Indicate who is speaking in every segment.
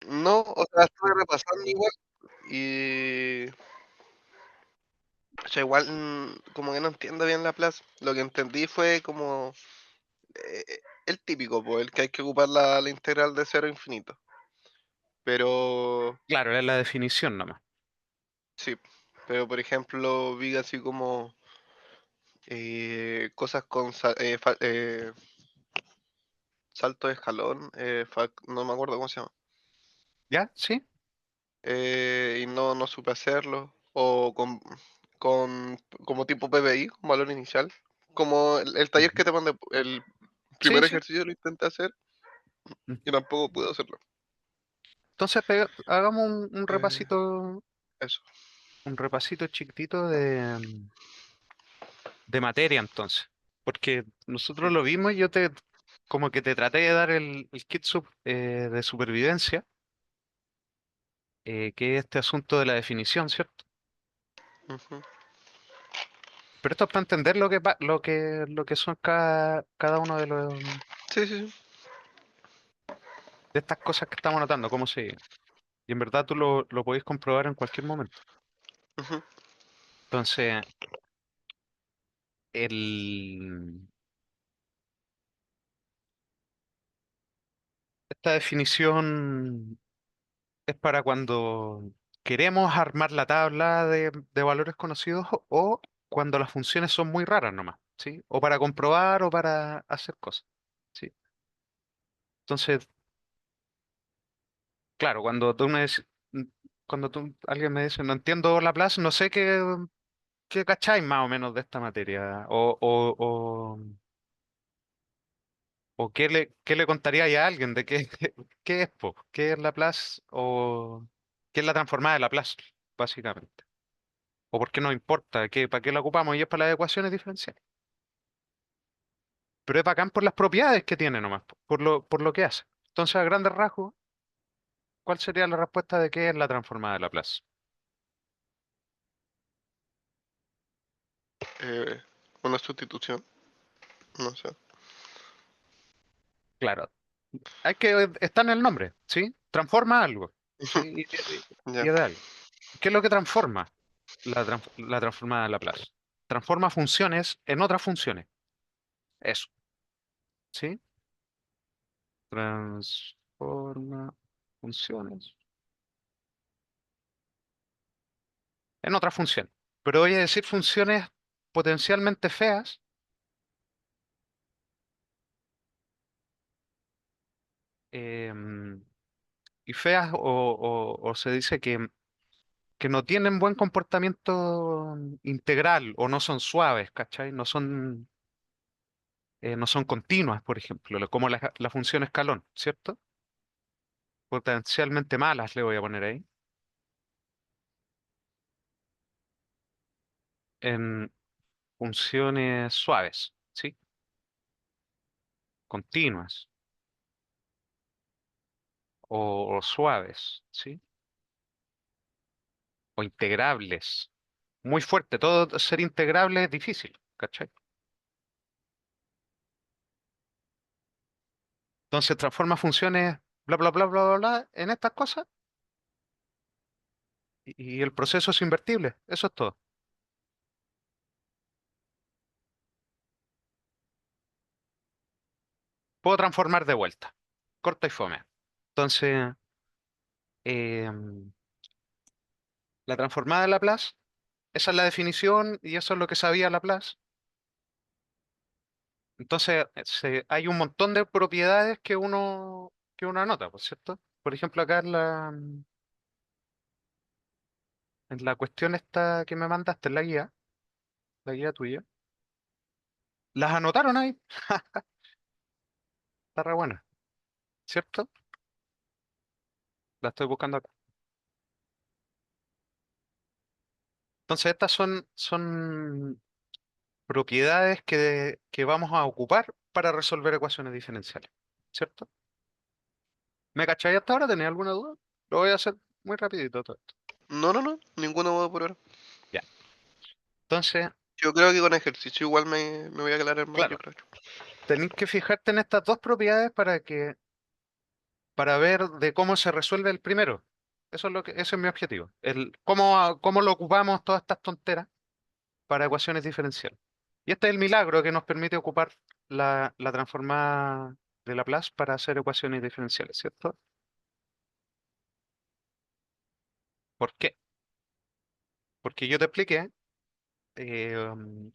Speaker 1: No, o sea, estuve repasando igual y, o sea, igual, como que no entiendo bien Laplace. Lo que entendí fue como, el típico, pues, el que hay que ocupar la integral de cero a infinito. Pero
Speaker 2: Claro, es la definición nomás.
Speaker 1: sí, pero por ejemplo, vi así como, cosas con salto de escalón, no me acuerdo cómo se llama.
Speaker 2: ¿Ya? ¿Sí?
Speaker 1: Y no supe hacerlo. O con como tipo PBI, con valor inicial. Como el taller
Speaker 2: Ujú.
Speaker 1: que te mandé, el
Speaker 2: Sí,
Speaker 1: primer
Speaker 2: sí.
Speaker 1: ejercicio lo intenté hacer y
Speaker 2: Ujú.
Speaker 1: tampoco pude hacerlo.
Speaker 2: Entonces hagamos
Speaker 1: Eh, eso.
Speaker 2: un repasito chiquitito de materia entonces. Porque nosotros lo vimos y yo como que te traté de dar el kit de supervivencia, que es este asunto de la definición, ¿cierto?
Speaker 1: Ujú.
Speaker 2: Pero esto es para entender lo que son cada uno
Speaker 1: Sí, sí, sí.
Speaker 2: de estas cosas que estamos notando, cómo se llegan. Y en verdad tú lo podéis comprobar en cualquier momento.
Speaker 1: Ujú.
Speaker 2: Entonces, el, esta definición es para cuando queremos armar la tabla de valores conocidos o cuando las funciones son muy raras nomás, ¿sí? O para comprobar o para hacer cosas, ¿sí? Entonces, claro, alguien me dice, no entiendo Laplace, no sé qué cacháis más o menos de esta materia, o qué le contaría a alguien de qué es, po, qué es Laplace o qué es la transformada de Laplace, básicamente. O por qué nos importa, para qué la ocupamos y es para las ecuaciones diferenciales. Pero es bacán por las propiedades que tiene nomás, por lo que hace. Entonces, a grandes rasgos, ¿cuál sería la respuesta de qué es la transformada de Laplace?
Speaker 1: Eh, una sustitución, no sé.
Speaker 2: Claro, está en el nombre, ¿sí? Transforma algo, ¿sí? Y
Speaker 1: Ya.
Speaker 2: es de algo. ¿Qué es lo que transforma la transformada de Laplace? Transforma funciones en otras funciones. Eso, ¿sí? Transforma funciones en otras funciones. Pero voy a decir funciones potencialmente feas, em, y feas o se dice que no tienen buen comportamiento integral o no son suaves, ¿cachai? No son continuas, por ejemplo, como la función escalón, ¿cierto? Potencialmente malas le voy a poner ahí. En funciones suaves, ¿sí? Continuas o suaves, ¿sí? O integrables. Muy fuerte, todo ser integrable es difícil, ¿cachai? Entonces transforma funciones bla, bla, bla, bla, bla, bla en estas cosas y el proceso es invertible. Eso es todo. Puedo transformar de vuelta. Corta y fome. Entonces, em, la transformada de Laplace, esa es la definición y eso es lo que sabía Laplace. Entonces, hay un montón de propiedades que uno anota, ¿por cierto? Por ejemplo, acá en la cuestión esta que me mandaste, en la guía tuya, las anotaron ahí. Está re buena, ¿cierto? La estoy buscando acá. Entonces, estas son propiedades que vamos a ocupar para resolver ecuaciones diferenciales, ¿cierto? ¿Me cachai hasta ahora? ¿Tenía alguna duda? Lo voy a hacer muy rapidito todo esto.
Speaker 1: No, ninguno modo por ahora.
Speaker 2: Ya. Entonces,
Speaker 1: Yo creo que con ejercicio igual me voy a aclarar más, yo
Speaker 2: claro,
Speaker 1: creo.
Speaker 2: tenéis que fijarte en estas dos propiedades para que para ver de cómo se resuelve el primero. Eso es lo que, ese es mi objetivo. Cómo lo ocupamos todas estas tonteras para ecuaciones diferenciales. Y este es el milagro que nos permite ocupar la transformada de Laplace para hacer ecuaciones diferenciales, ¿cierto? ¿Por qué? Porque yo te expliqué,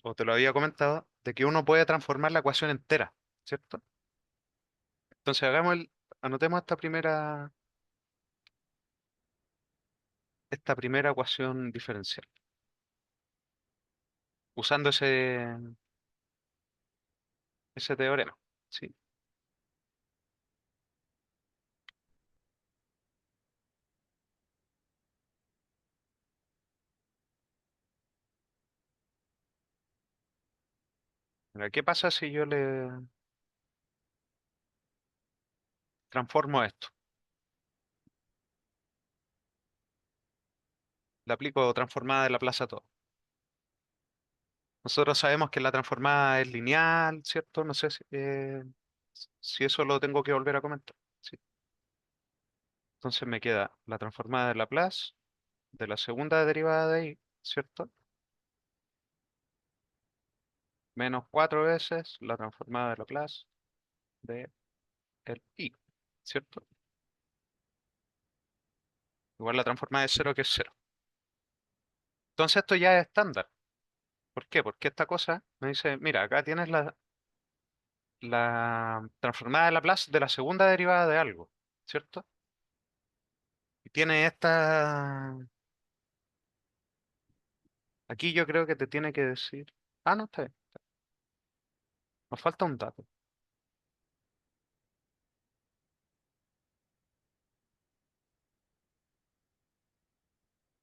Speaker 2: o te lo había comentado, de que uno puede transformar la ecuación entera, ¿cierto? Entonces anotemos esta primera ecuación diferencial, usando ese teorema, ¿sí? Ahora, ¿qué pasa si yo le transformo esto? Le aplico transformada de Laplace a todo. Nosotros sabemos que la transformada es lineal, ¿cierto? No sé si eso lo tengo que volver a comentar. Sí. Entonces me queda la transformada de Laplace de la segunda derivada de i, ¿cierto? Menos 4 veces la transformada de Laplace de el i, ¿cierto? Igual la transformada de cero que es cero. Entonces esto ya es estándar. ¿Por qué? Porque esta cosa me dice, mira, acá tienes la transformada de Laplace de la segunda derivada de algo, ¿cierto? Y tiene esta. Aquí yo creo que te tiene que decir. Ah, no, está bien. Nos falta un dato.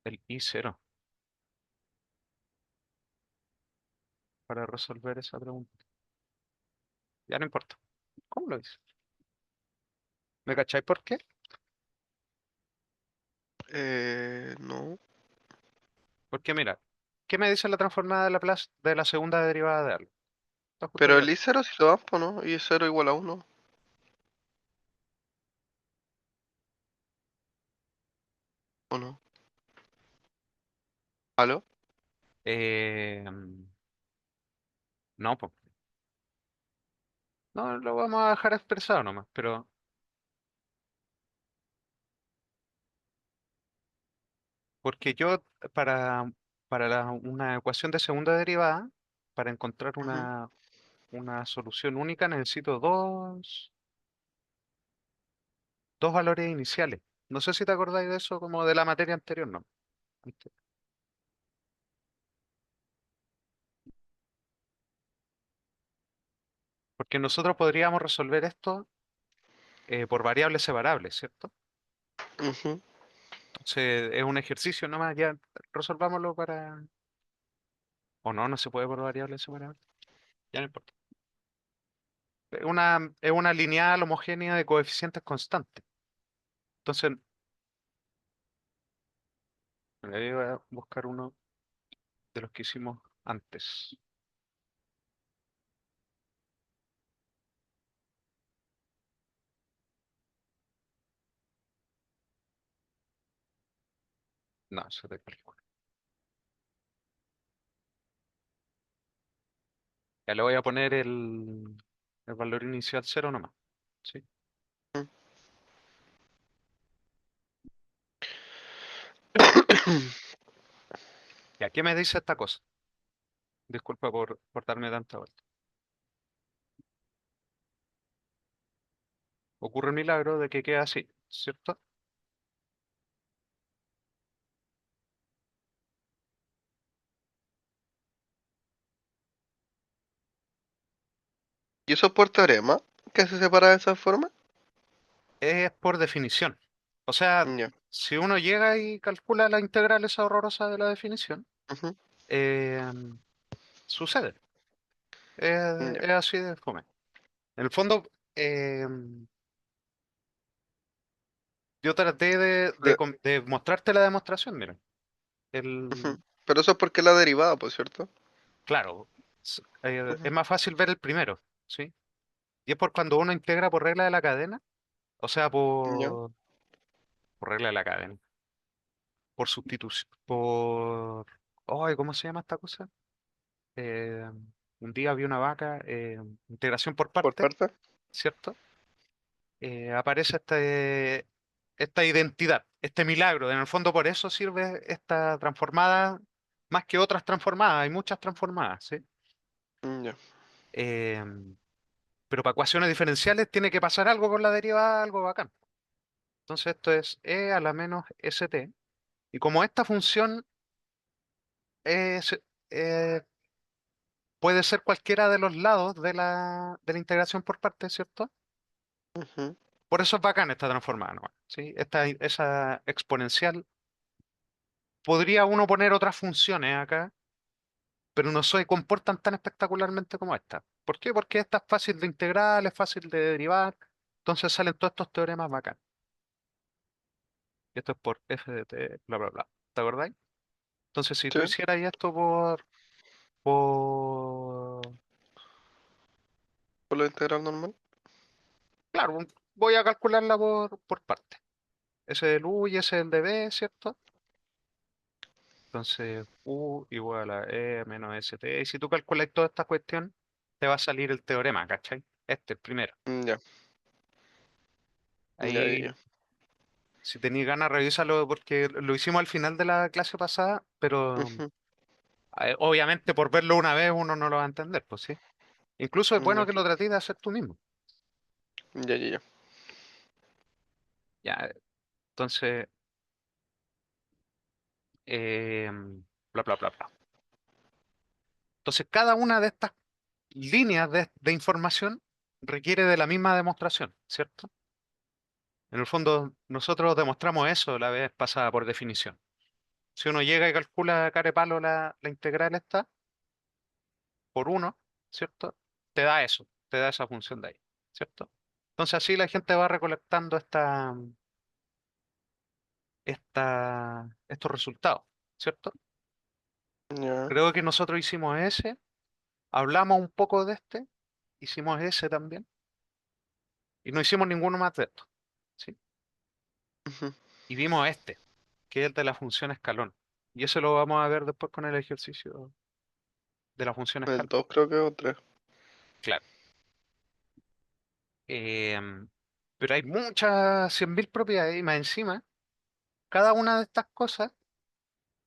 Speaker 2: El I0 para resolver esa pregunta. Ya no importa. ¿Cómo lo dice? ¿Me cacháis por qué?
Speaker 1: No.
Speaker 2: Porque mira, ¿qué me dice la transformada de Laplace de la segunda derivada de algo? Está justo
Speaker 1: Pero
Speaker 2: acá.
Speaker 1: el I0 si lo das, pues, ¿no? I0 igual a uno. ¿O no? ¿Aló?
Speaker 2: No, pues. No, lo vamos a dejar expresado nomás, pero porque yo para, una ecuación de segunda derivada, para encontrar
Speaker 1: Ujú.
Speaker 2: una solución única, necesito dos valores iniciales. No sé si te acordáis de eso como de la materia anterior, ¿no? ¿Viste? Porque nosotros podríamos resolver esto por variables separables, ¿cierto?
Speaker 1: Ujú.
Speaker 2: Entonces es un ejercicio nomás, ya resolvámoslo para. O no, no se puede por variables separables. Ya no importa. Es una lineal homogénea de coeficientes constantes. Entonces, mira, voy a buscar uno de los que hicimos antes. No, eso es de cálculo. Ya le voy a poner el valor inicial cero nomás. ¿Sí? ¿Y qué me dice esta cosa? Disculpa por darme tanta vuelta. Ocurre el milagro de que queda así, ¿cierto?
Speaker 1: ¿Y eso es por teorema? ¿Que se separa de esa forma?
Speaker 2: Es por definición. O sea,
Speaker 1: Ya.
Speaker 2: si uno llega y calcula la integral esa horrorosa de la definición,
Speaker 1: Ujú.
Speaker 2: eh, sucede.
Speaker 1: Ya.
Speaker 2: Es así de fome. En el fondo, eh, yo traté
Speaker 1: Pero,
Speaker 2: de mostrarte la demostración, mira.
Speaker 1: ujú.
Speaker 2: El,
Speaker 1: Pero eso es porque es la derivada, pues, ¿cierto?
Speaker 2: claro, es
Speaker 1: Ujú.
Speaker 2: más fácil ver el primero, ¿sí? Y es por cuando uno integra por regla de la cadena, O sea,
Speaker 1: Ya.
Speaker 2: por regla de la cadena, por sustitución, por... Ay, ¿cómo se llama esta cosa? Eh, un día vi una vaca, integración por
Speaker 1: Por
Speaker 2: parte,
Speaker 1: parte.
Speaker 2: ¿cierto? Aparece esta identidad, este milagro. En el fondo por eso sirve esta transformada más que otras transformadas. Hay muchas transformadas, ¿sí?
Speaker 1: Ya.
Speaker 2: Eh, pero para ecuaciones diferenciales tiene que pasar algo con la derivada, algo bacán. Entonces esto es e a la menos st. Y como esta función es, eh, puede ser cualquiera de los lados de la integración por partes, ¿cierto?
Speaker 1: Ujú.
Speaker 2: Por eso es bacán esta transformada, ¿no? ¿Sí? Esa exponencial. Podría uno poner otras funciones acá, pero no se comportan tan espectacularmente como esta. ¿Por qué? Porque esta es fácil de integrar, es fácil de derivar, entonces salen todos estos teoremas bacán. Y esto es por f de t, bla, bla, bla. ¿Te acordáis? Entonces, si
Speaker 1: Sí.
Speaker 2: tú hicieras esto por...
Speaker 1: Por la integral normal.
Speaker 2: Claro, voy a calcularla por parte. Ese del u y ese del de b, ¿cierto? Entonces, u igual a e menos st. Y si tú calculas toda esta cuestión, te va a salir el teorema, ¿cachai? Este, el primero.
Speaker 1: Ya. Ya, ya,
Speaker 2: Ahí,
Speaker 1: ya.
Speaker 2: si tenéis ganas, revísalo porque lo hicimos al final de la clase pasada, pero
Speaker 1: Ujú.
Speaker 2: obviamente por verlo una vez uno no lo va a entender, pues sí. Incluso es bueno
Speaker 1: Ya.
Speaker 2: que lo trates de hacer tú mismo.
Speaker 1: Ya, ya, ya.
Speaker 2: Ya, entonces, bla, bla, bla, bla. Entonces, cada una de estas líneas de información requiere de la misma demostración, ¿cierto? En el fondo, nosotros demostramos eso la vez pasada por definición. Si uno llega y calcula care palo la integral esta por uno, ¿cierto? Te da eso, te da esa función de ahí, ¿cierto? Entonces así la gente va recolectando estos resultados, ¿cierto?
Speaker 1: Ya.
Speaker 2: Creo que nosotros hicimos ese, hablamos un poco de este, hicimos ese también, y no hicimos ninguno más de estos, ¿sí?
Speaker 1: Ujú.
Speaker 2: Y vimos este, que es el de la función escalón. Y eso lo vamos a ver después con el ejercicio de la función
Speaker 1: El
Speaker 2: escalón.
Speaker 1: 2 creo que es o 3.
Speaker 2: Claro. Em, pero hay muchas 100.000 propiedades y más encima, cada una de estas cosas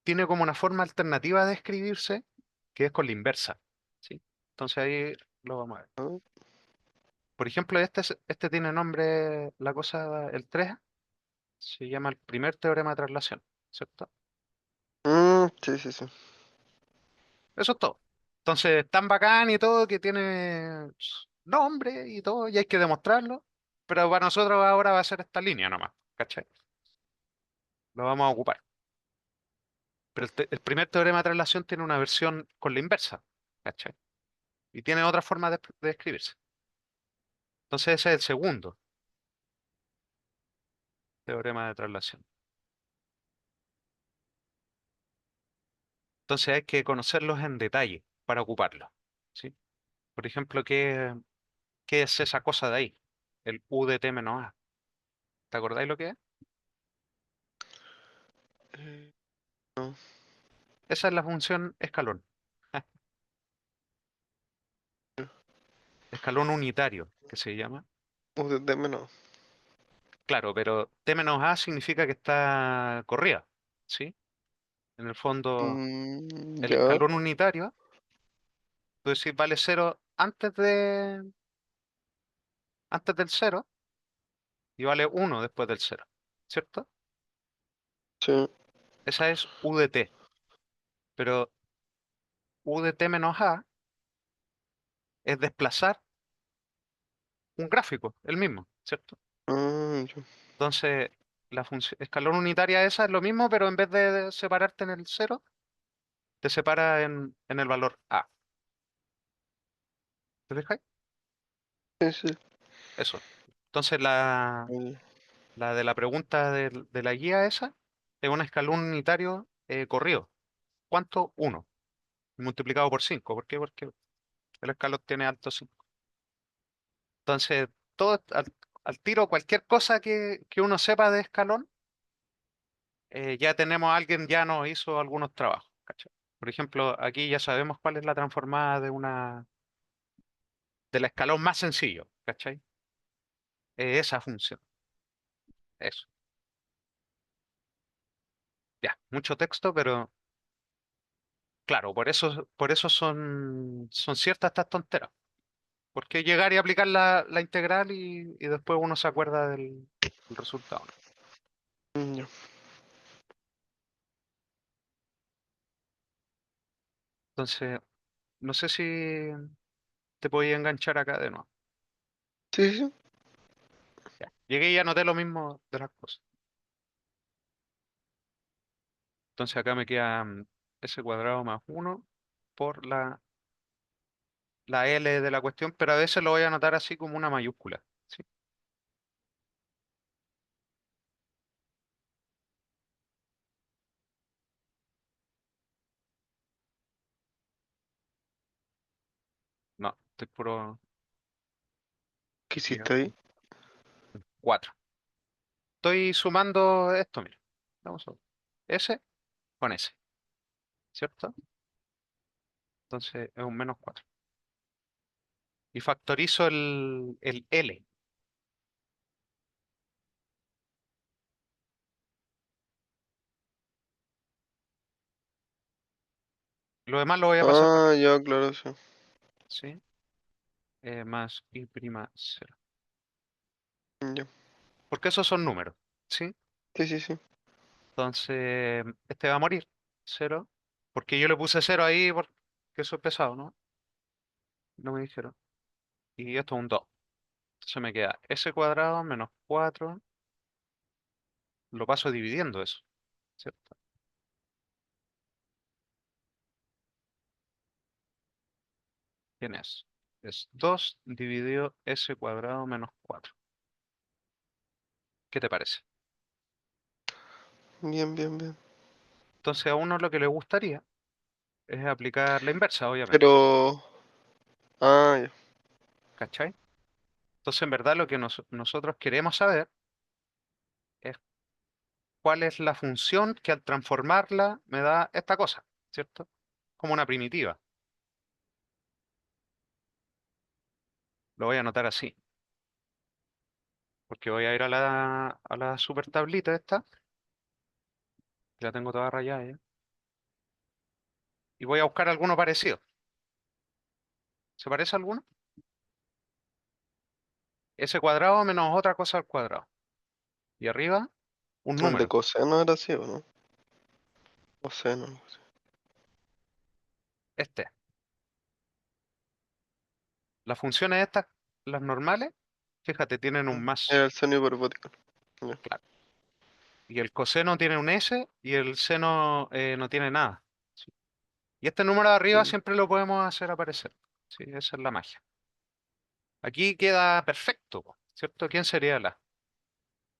Speaker 2: tiene como una forma alternativa de escribirse que es con la inversa, ¿sí? Entonces ahí lo vamos a ver. Por ejemplo, este tiene nombre, la cosa, el 3 se llama el primer teorema de traslación, ¿cierto?
Speaker 1: Sí, sí, sí.
Speaker 2: Eso es todo. Entonces, tan bacán y todo que tiene nombre y todo, y hay que demostrarlo, pero para nosotros ahora va a ser esta línea nomás, ¿cachai? Lo vamos a ocupar. Pero el primer teorema de traslación tiene una versión con la inversa, ¿cachai? Y tiene otra forma de escribirse. Entonces ese es el segundo teorema de traslación. Entonces hay que conocerlos en detalle para ocuparlos, ¿sí? Por ejemplo, ¿qué es esa cosa de ahí? El u de t menos a. ¿Te acordáis lo que es?
Speaker 1: Eh, no.
Speaker 2: Esa es la función escalón. Escalón unitario, que se llama.
Speaker 1: UDT menos.
Speaker 2: Claro, pero t menos a significa que está corrida, ¿sí? En el fondo, el
Speaker 1: Ya.
Speaker 2: escalón unitario, tú decís, vale cero antes del cero y vale uno después del cero, ¿cierto?
Speaker 1: Sí.
Speaker 2: Esa es u de t, pero u de t menos a es desplazar un gráfico, el mismo, ¿cierto?
Speaker 1: Ya.
Speaker 2: Entonces, la función escalón unitaria esa es lo mismo, pero en vez de separarte en el cero, te separa en el valor a. ¿Te fijáis?
Speaker 1: Sí, sí.
Speaker 2: Eso. Entonces, la de la pregunta de la guía esa es un escalón unitario corrido. ¿Cuánto? Uno. Multiplicado por 5. ¿Por qué? Porque el escalón tiene alto 5. Entonces, todo, al tiro cualquier cosa que uno sepa de escalón, ya tenemos a alguien ya nos hizo algunos trabajos, ¿cachai? Por ejemplo, aquí ya sabemos cuál es la transformada del escalón más sencillo, ¿cachai? Esa función, eso. Ya, mucho texto, pero claro, por eso son ciertas estas tonteras. Porque llegar y aplicar la integral y después uno se acuerda del resultado, ¿no?
Speaker 1: Ya.
Speaker 2: Entonces, no sé si te podía enganchar acá de nuevo.
Speaker 1: Sí, sí.
Speaker 2: Ya. Llegué y anoté lo mismo de las cosas. Entonces acá me queda s cuadrado más uno por la L de la cuestión, pero a veces lo voy a anotar así como una mayúscula. ¿Sí? No, estoy puro
Speaker 1: ¿Qué hiciste
Speaker 2: pegando.
Speaker 1: ahí?
Speaker 2: 4. Estoy sumando esto, mira. Vamos a ver. S con S, ¿cierto? Entonces es un menos 4. Y factorizo el L. Lo demás lo voy a pasar para
Speaker 1: Ah,
Speaker 2: arriba.
Speaker 1: ya, claro, sí.
Speaker 2: ¿Sí? Más I prima 0.
Speaker 1: Ya.
Speaker 2: Porque esos son números. ¿Sí?
Speaker 1: Sí, sí, sí.
Speaker 2: Entonces, este va a morir. 0. Porque yo le puse 0 ahí porque eso es pesado, ¿no? No me dijeron. Y esto es un 2. Entonces me queda s cuadrado menos 4. Lo paso dividiendo eso, ¿cierto? ¿Quién es? Es 2 dividido s cuadrado menos 4. ¿Qué te parece?
Speaker 1: Bien, bien, bien.
Speaker 2: Entonces a uno lo que le gustaría es aplicar la inversa, obviamente.
Speaker 1: Pero... Ah, ya.
Speaker 2: ¿Cachai? Entonces en verdad lo que nosotros queremos saber es cuál es la función que al transformarla me da esta cosa, ¿cierto? Como una primitiva. Lo voy a anotar así, porque voy a ir a la super tablita esta, que la tengo toda rayada ya, y voy a buscar alguno parecido. ¿Se parece a alguno? S cuadrado menos otra cosa al cuadrado. Y arriba, un
Speaker 1: El de
Speaker 2: número.
Speaker 1: coseno era así, ¿o no? Coseno, algo así.
Speaker 2: Este. Las funciones estas, las normales, fíjate, tienen un
Speaker 1: Era
Speaker 2: más.
Speaker 1: el seno hiperbótico. Ya.
Speaker 2: Claro. Y el coseno tiene un S y el seno no tiene nada. ¿Sí? Y este número de arriba
Speaker 1: Mm.
Speaker 2: siempre lo podemos hacer aparecer. Sí, esa es la magia. Aquí queda perfecto, po, ¿cierto? ¿Quién sería la?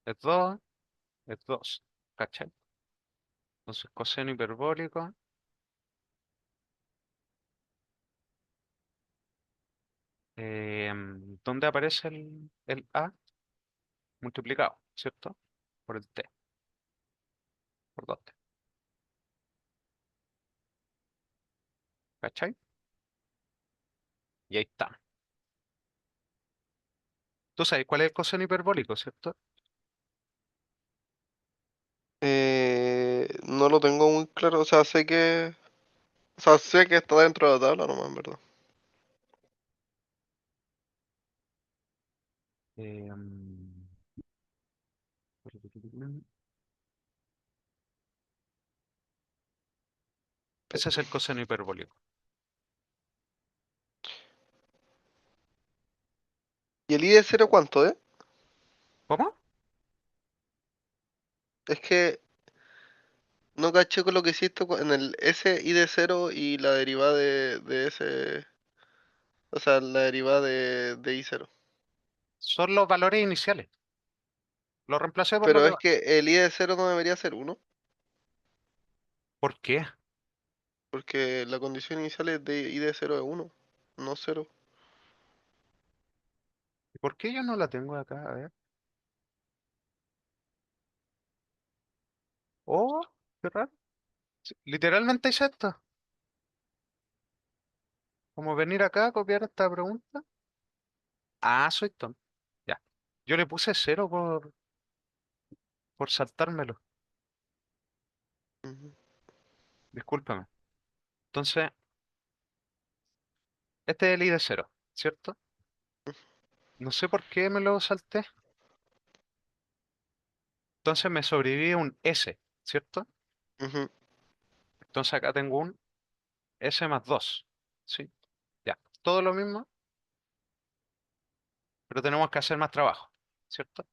Speaker 2: Es 2, es 2. ¿Cachai? Entonces, coseno hiperbólico. ¿Dónde aparece el A? Multiplicado, ¿cierto? Por el T, por 2T. ¿Cachai? Y ahí está. Tú sabes cuál es el coseno hiperbólico, ¿cierto?
Speaker 1: No lo tengo muy claro. O sea, sé que... O sea, sé que está dentro de la tabla nomás, en verdad.
Speaker 2: Em, Ese es el coseno hiperbólico.
Speaker 1: ¿Y el I de cero cuánto, eh?
Speaker 2: ¿Cómo?
Speaker 1: Es que no caché con lo que hiciste en el S I de cero y la derivada de S... O sea, la derivada de I cero.
Speaker 2: Son los valores iniciales. Lo reemplacé por lo
Speaker 1: Pero
Speaker 2: que
Speaker 1: es
Speaker 2: va.
Speaker 1: que el I de cero no debería ser uno,
Speaker 2: ¿Por qué?
Speaker 1: porque la condición inicial es de I de cero es uno, no cero.
Speaker 2: ¿Por qué yo no la tengo acá? A ver. Oh, qué raro. Sí, literalmente hice esto. Como venir acá, copiar esta pregunta. Ah, soy tonto. Ya. Yo le puse cero por saltármelo.
Speaker 1: Ujú,
Speaker 2: Discúlpame. Entonces, este es el i de cero, ¿cierto? No sé por qué me lo salté. Entonces me sobrevive un S, ¿cierto?
Speaker 1: ujú.
Speaker 2: Entonces acá tengo un S más 2. ¿Sí? Ya. Todo lo mismo, pero tenemos que hacer más trabajo, ¿cierto?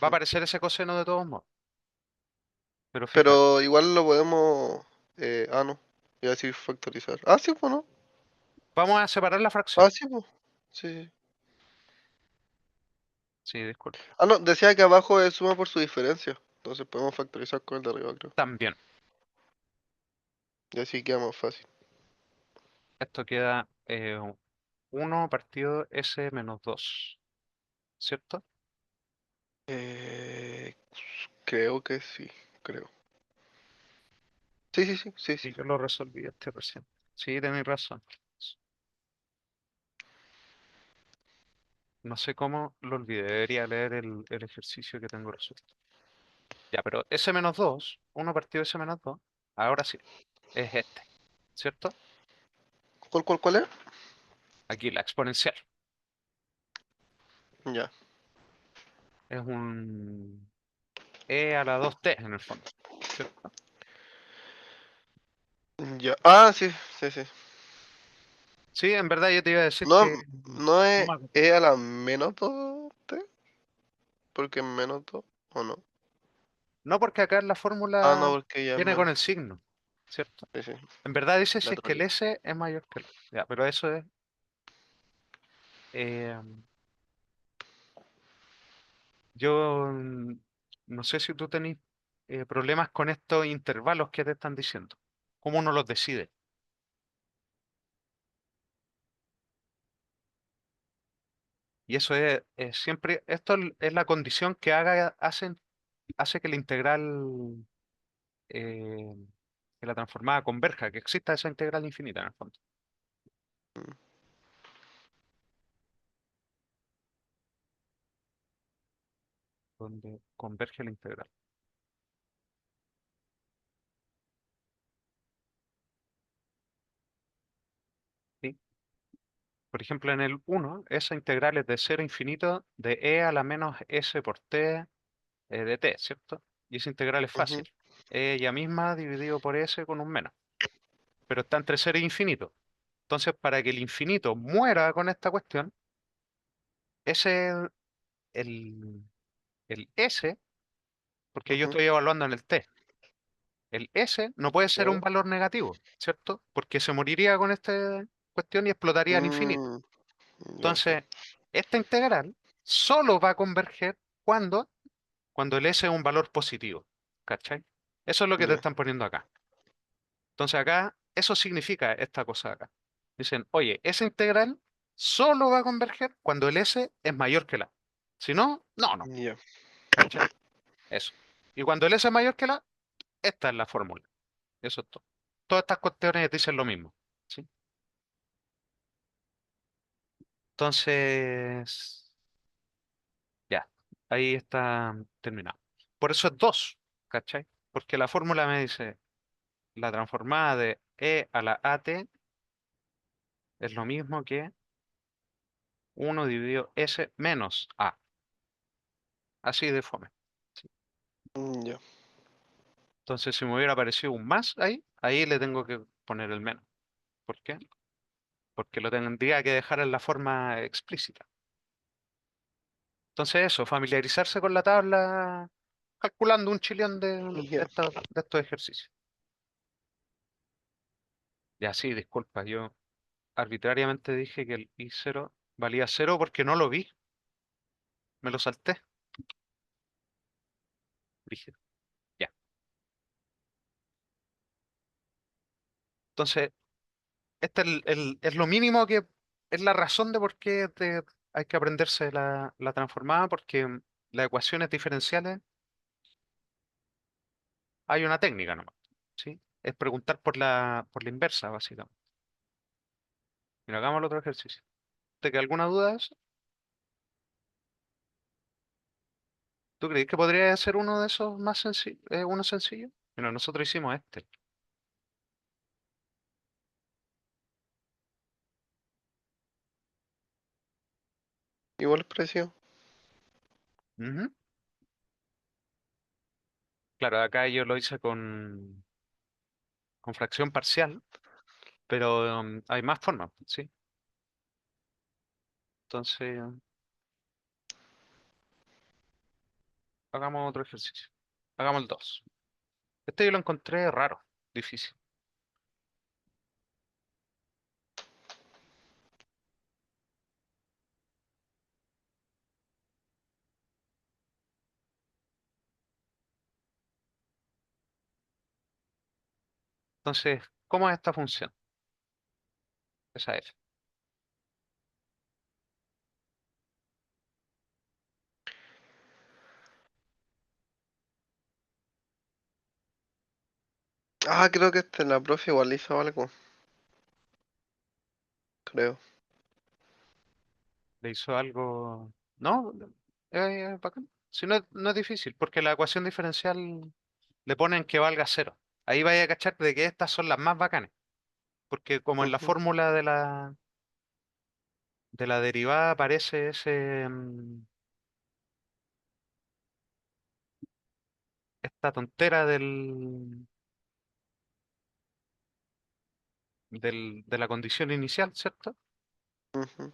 Speaker 2: Va a aparecer ese coseno de todos modos. Pero fíjate,
Speaker 1: Pero igual lo podemos. No. Iba a decir factorizar. Ah, sí, pues no.
Speaker 2: vamos a separar la fracción.
Speaker 1: Ah, sí, pues. Sí, sí.
Speaker 2: Sí, disculpa.
Speaker 1: Ah, no, decía que abajo es suma por su diferencia. Entonces podemos factorizar con el de arriba, creo.
Speaker 2: También,
Speaker 1: Y así queda más fácil.
Speaker 2: esto queda 1 partido S menos 2, ¿cierto?
Speaker 1: Eh, creo que sí, creo. Sí, sí, sí, sí, sí.
Speaker 2: Y yo lo resolví este recién. Sí, tenéis razón. No sé cómo lo olvidé. Debería leer el ejercicio que tengo resuelto. Ya, pero S menos 2, 1 partido S menos 2, ahora sí, es este, ¿cierto?
Speaker 1: ¿Cuál es?
Speaker 2: Aquí la exponencial.
Speaker 1: Ya.
Speaker 2: Es un E a la 2t en el fondo, ¿cierto?
Speaker 1: Ya. Ah, sí, sí, sí.
Speaker 2: Sí, en verdad yo te iba a decir
Speaker 1: No,
Speaker 2: que
Speaker 1: no
Speaker 2: no
Speaker 1: es
Speaker 2: me acuerdo.
Speaker 1: E a la menos 2t, porque es menos 2, ¿o no?
Speaker 2: No, porque acá en la
Speaker 1: Ah, no,
Speaker 2: fórmula
Speaker 1: porque ya es
Speaker 2: viene con
Speaker 1: menos.
Speaker 2: el signo, ¿cierto?
Speaker 1: Sí, sí,
Speaker 2: En verdad dice si
Speaker 1: la
Speaker 2: es que el
Speaker 1: trolé.
Speaker 2: S es mayor que el O. Ya, pero eso es. eh, yo no sé si tú tenés problemas con estos intervalos que te están diciendo. ¿Cómo uno los decide? Y eso es siempre, esto es la condición que hace que la integral, eh, que la transformada converja, que exista esa integral infinita en el fondo,
Speaker 1: Mm.
Speaker 2: donde converge la integral. ¿Sí? Por ejemplo, en el uno esa integral es de cero a infinito de e a la menos s por t de t, ¿cierto? Y esa integral es
Speaker 1: Ujú.
Speaker 2: fácil. Ella misma dividido por s con un menos, pero está entre cero e infinito. Entonces, para que el infinito muera con esta cuestión, ese el, el S, porque yo
Speaker 1: Ujú.
Speaker 2: estoy evaluando en el T, el S no puede ser un
Speaker 1: Ya.
Speaker 2: valor negativo, ¿cierto? Porque se moriría con esta cuestión y explotaría al infinito.
Speaker 1: Mm, ya
Speaker 2: Entonces,
Speaker 1: entiendo.
Speaker 2: esta integral solo va a converger cuando, cuando el S es un valor positivo, ¿cachai? Eso es lo que te
Speaker 1: Ya.
Speaker 2: están poniendo acá. Entonces acá, eso significa esta cosa de acá. Dicen, oye, esa integral solo va a converger cuando el S es mayor que la. Si no, no,
Speaker 1: Ya.
Speaker 2: ¿cachai? Eso. Y cuando el S es mayor que la, esta es la fórmula. Eso es todo. Todas estas cuestiones dicen lo mismo. ¿Sí? Entonces, ya, ahí está terminado. Por eso es 2, ¿cachai? Porque la fórmula me dice la transformada de e a la at es lo mismo que 1 dividido s menos a. Así de fome. ¿Sí?
Speaker 1: Ya.
Speaker 2: Entonces, si me hubiera aparecido un más ahí, ahí le tengo que poner el menos. ¿Por qué? Porque lo tendría que dejar en la forma explícita. Entonces eso, familiarizarse con la tabla calculando un chillón
Speaker 1: Ya.
Speaker 2: de estos ejercicios. Ya sí, disculpa, yo arbitrariamente dije que el I0 valía cero porque no lo vi, me lo salté. Dije, ya. Entonces, este es lo mínimo que es la razón de por qué hay que aprenderse la transformada porque las ecuaciones diferenciales hay una técnica nomás, ¿sí? Es preguntar por la inversa, básicamente. Mira, hagamos el otro ejercicio. ¿Te queda alguna duda de eso? ¿Tú crees que podría ser uno de esos más sencillos, uno sencillo? Bueno, nosotros hicimos este.
Speaker 1: Igual precio.
Speaker 2: Ujú. Claro, acá yo lo hice con fracción parcial, pero hay más formas, ¿sí? Entonces, hagamos otro ejercicio. Hagamos el 2. Este yo lo encontré raro, difícil. Entonces, ¿cómo es esta función? Esa f.
Speaker 1: Ah, creo que la profe igual hizo algo, creo.
Speaker 2: ¿Le hizo algo? No, bacán. Si no, no es difícil, porque la ecuación diferencial le ponen que valga cero. Ahí vaya a cachar de que estas son las más bacanas, porque como en la
Speaker 1: Ujú,
Speaker 2: fórmula de la derivada aparece esta tontera de la condición inicial, ¿cierto?
Speaker 1: ujú.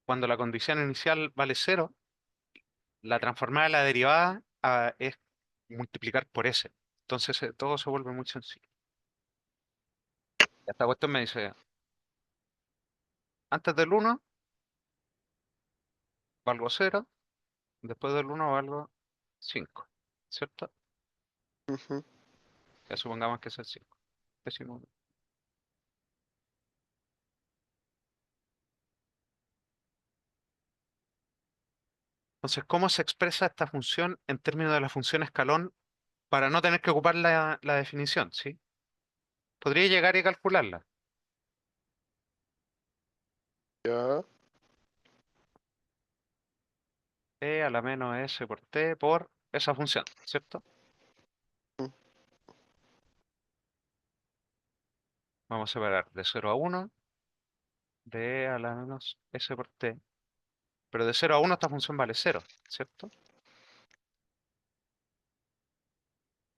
Speaker 2: Cuando la condición inicial vale cero, la transformada de la derivada es multiplicar por s. Entonces todo se vuelve muy sencillo. Esta cuestión me dice, antes del uno valgo cero, después del uno valgo 5, ¿cierto?
Speaker 1: Ujú.
Speaker 2: Ya supongamos que es el 5. Decimos. Entonces, ¿cómo se expresa esta función en términos de la función escalón para no tener que ocupar la definición? ¿Sí? Podría llegar y calcularla.
Speaker 1: Ya.
Speaker 2: E a la menos s por t por esa función, ¿cierto?
Speaker 1: Mm.
Speaker 2: Vamos a separar de 0 a 1, de e a la menos s por t. Pero de 0 a 1 esta función vale 0, ¿cierto?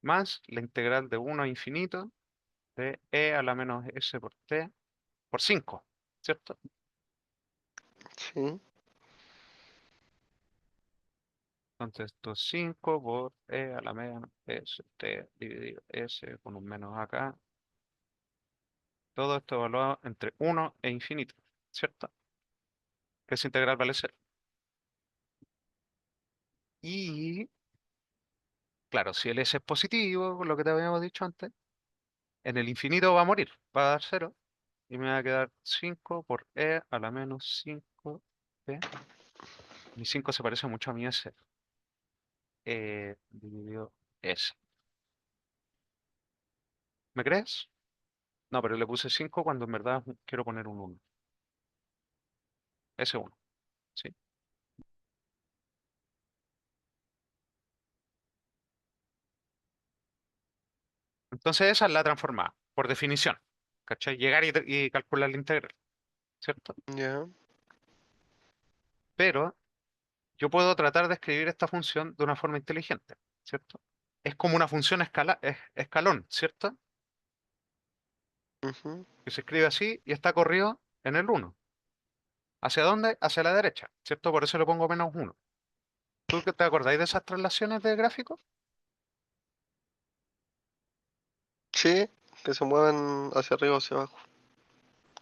Speaker 2: Más la integral de 1 a infinito de e a la menos s por t por 5, ¿cierto?
Speaker 1: Sí.
Speaker 2: Entonces esto es 5 por e a la menos s t dividido s con un menos acá. Todo esto evaluado entre 1 e infinito, ¿cierto? Que esa integral vale 0. Y, claro, si el s es positivo, lo que te habíamos dicho antes, en el infinito va a morir, va a dar 0. Y me va a quedar 5 por e a la menos 5 t. Mi 5 se parece mucho a mi s. Dividido s. ¿Me crees? No, pero le puse 5 cuando en verdad quiero poner un 1. S1, ¿sí? Entonces esa es la transformada, por definición. ¿Cachai? Llegar y calcular la integral, ¿cierto?
Speaker 1: Ya.
Speaker 2: Pero yo puedo tratar de escribir esta función de una forma inteligente, ¿cierto? Es como una función escalón, ¿cierto?
Speaker 1: Ujú.
Speaker 2: Que se escribe así y está corrido en el 1. ¿Hacia dónde? Hacia la derecha, ¿cierto? Por eso le pongo menos 1. ¿Tú te acordáis de esas traslaciones de gráficos?
Speaker 1: Sí, que se mueven hacia arriba o hacia abajo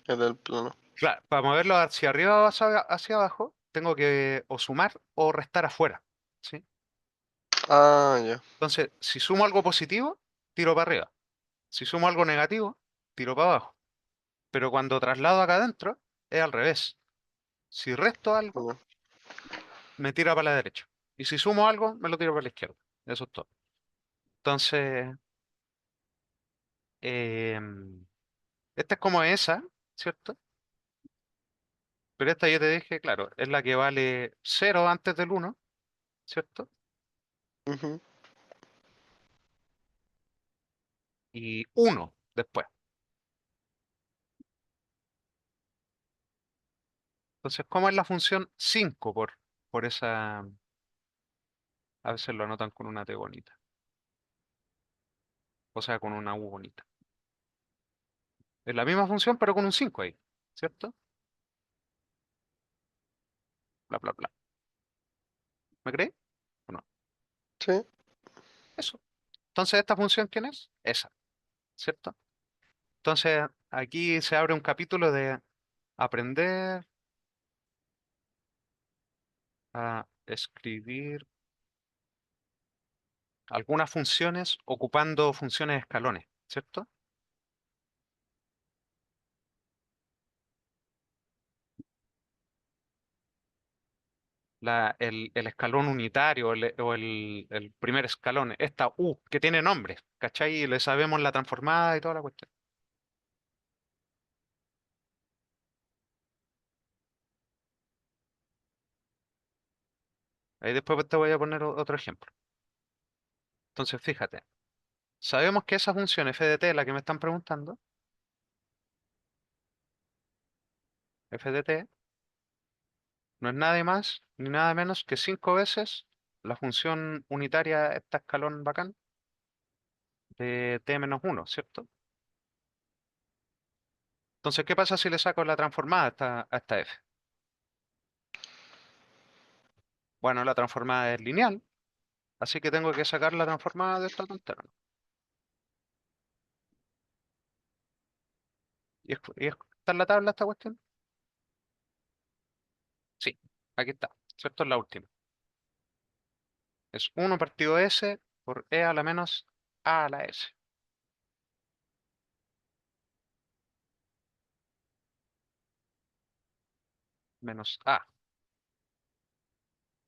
Speaker 1: en el plano.
Speaker 2: Claro, para moverlo hacia arriba o hacia abajo, tengo que o sumar o restar afuera, ¿sí?
Speaker 1: Ah, ya.
Speaker 2: Entonces, si sumo algo positivo, tiro para arriba. Si sumo algo negativo, tiro para abajo. Pero cuando traslado acá adentro, es al revés. Si resto algo,
Speaker 1: Bueno,
Speaker 2: me tira para la derecha. Y si sumo algo, me lo tira para la izquierda. Eso es todo. Entonces, em, esta es como esa, ¿cierto? Pero esta yo te dije, claro, es la que vale cero antes del uno, ¿cierto?
Speaker 1: ujú,
Speaker 2: Y uno después. Entonces, ¿cómo es la función 5 por esa? A veces lo anotan con una T bonita, o sea, con una U bonita. Es la misma función, pero con un 5 ahí, ¿cierto? Bla, bla, bla. ¿Me crees? ¿O no?
Speaker 1: sí,
Speaker 2: Eso. Entonces, ¿esta función quién es? Esa, ¿cierto? Entonces, aquí se abre un capítulo de aprender a escribir algunas funciones ocupando funciones escalones, ¿cierto? El escalón unitario el primer escalón, esta U que tiene nombre, ¿cachai? Y le sabemos la transformada y toda la cuestión. Ahí después te voy a poner otro ejemplo. Entonces, fíjate, sabemos que esa función f de t, la que me están preguntando, f de t, no es nada más ni nada menos que 5 veces la función unitaria, esta escalón bacán, de t menos uno, ¿cierto? Entonces, ¿qué pasa si le saco la transformada a esta f? Bueno, la transformada es lineal, así que tengo que sacar la transformada de esta tontera, ¿no? ¿Está en la tabla esta cuestión? Sí, aquí está, ¿cierto? Es la última. Es uno partido s por e a la menos a a la s,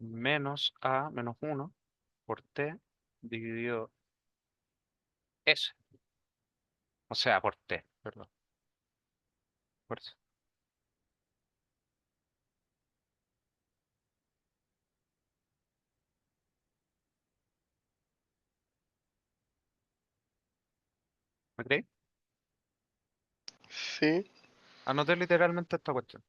Speaker 2: menos a menos uno por t dividido s, o sea, por t, perdón. Por eso. ¿Me creéis?
Speaker 1: sí,
Speaker 2: Anoté literalmente esta cuestión.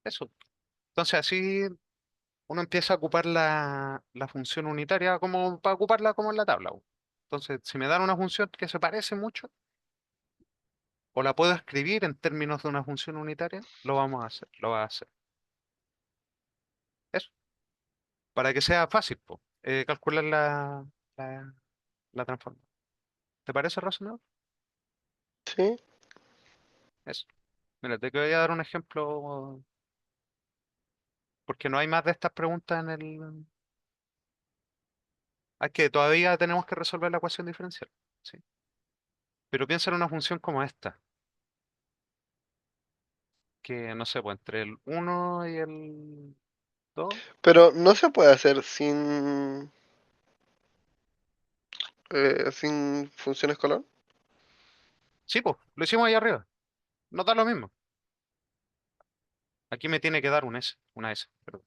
Speaker 2: Eso. Entonces así uno empieza a ocupar la función unitaria como para ocuparla como en la tabla, po. Entonces, si me dan una función que se parece mucho, o la puedo escribir en términos de una función unitaria, lo vamos a hacer, lo va a hacer. Eso, para que sea fácil, po, calcular la, la transforma. ¿Te parece razonable?
Speaker 1: sí,
Speaker 2: Eso. Mira, te voy a dar un ejemplo, porque no hay más de estas preguntas en el... Es que todavía tenemos que resolver la ecuación diferencial, ¿sí? Pero piensa en una función como esta, que no sé, pues entre el uno y el 2.
Speaker 1: pero no se puede hacer sin función escolar.
Speaker 2: Sí, pues, lo hicimos ahí arriba. No da lo mismo. Aquí me tiene que dar un S, una S, perdón.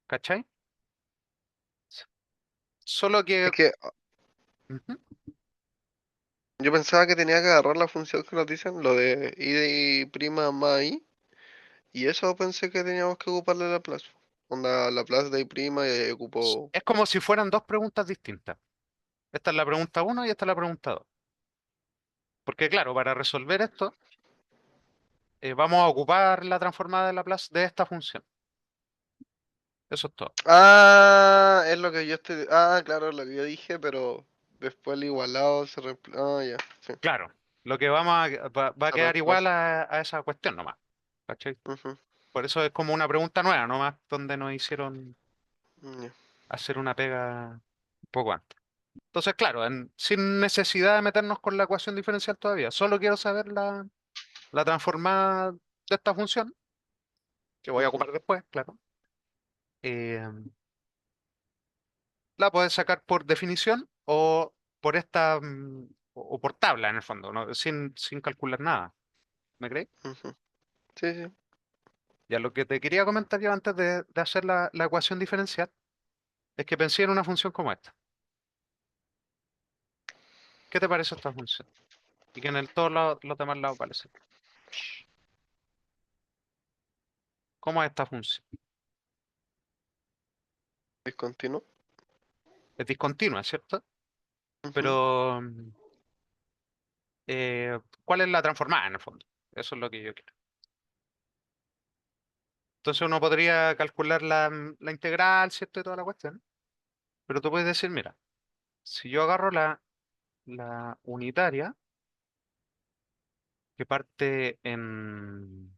Speaker 2: ¿Cachai? Solo que...
Speaker 1: Es que
Speaker 2: ujú.
Speaker 1: yo pensaba que tenía que agarrar la función que nos dicen, lo de i de prima más i, y eso pensé que teníamos que ocuparle la Laplace. Onda, Laplace de i prima y ahí ocupo.
Speaker 2: Es como si fueran dos preguntas distintas. Esta es la pregunta uno y esta es la pregunta 2. Porque claro, para resolver esto, vamos a ocupar la transformada de Laplace de esta función. Eso es todo.
Speaker 1: Ah, es lo que yo estoy. Ah, claro, lo que yo dije, pero después el igualado se reemplaza. Ah, ya, sí,
Speaker 2: Claro, lo que va a
Speaker 1: se
Speaker 2: quedar igual
Speaker 1: reemplaza.
Speaker 2: a esa cuestión nomás. ¿Cachai?
Speaker 1: Ujú,
Speaker 2: Por eso es como una pregunta nueva nomás, donde nos hicieron
Speaker 1: ya.
Speaker 2: hacer una pega. poco antes. Entonces, claro, sin necesidad de meternos con la ecuación diferencial todavía, solo quiero saber la transformada de esta función, que voy a
Speaker 1: Ujú,
Speaker 2: ocupar después, claro. Eh, la puedes sacar por definición o por o por tabla en el fondo, ¿no? Sin calcular nada. ¿Me crees?
Speaker 1: ujú. Sí, sí.
Speaker 2: Ya lo que te quería comentar yo antes de hacer la ecuación diferencial es que pensé en una función como esta. ¿Qué te parece esta función? Y que en todos los demás lados vale cero. ¿Cómo es esta función?
Speaker 1: Discontinuo.
Speaker 2: Es discontinua, ¿cierto?
Speaker 1: Ujú,
Speaker 2: Pero, ¿cuál es la transformada en el fondo? Eso es lo que yo quiero. Entonces uno podría calcular la integral, ¿cierto? Y toda la cuestión. Pero tú puedes decir, mira, si yo agarro la unitaria que parte en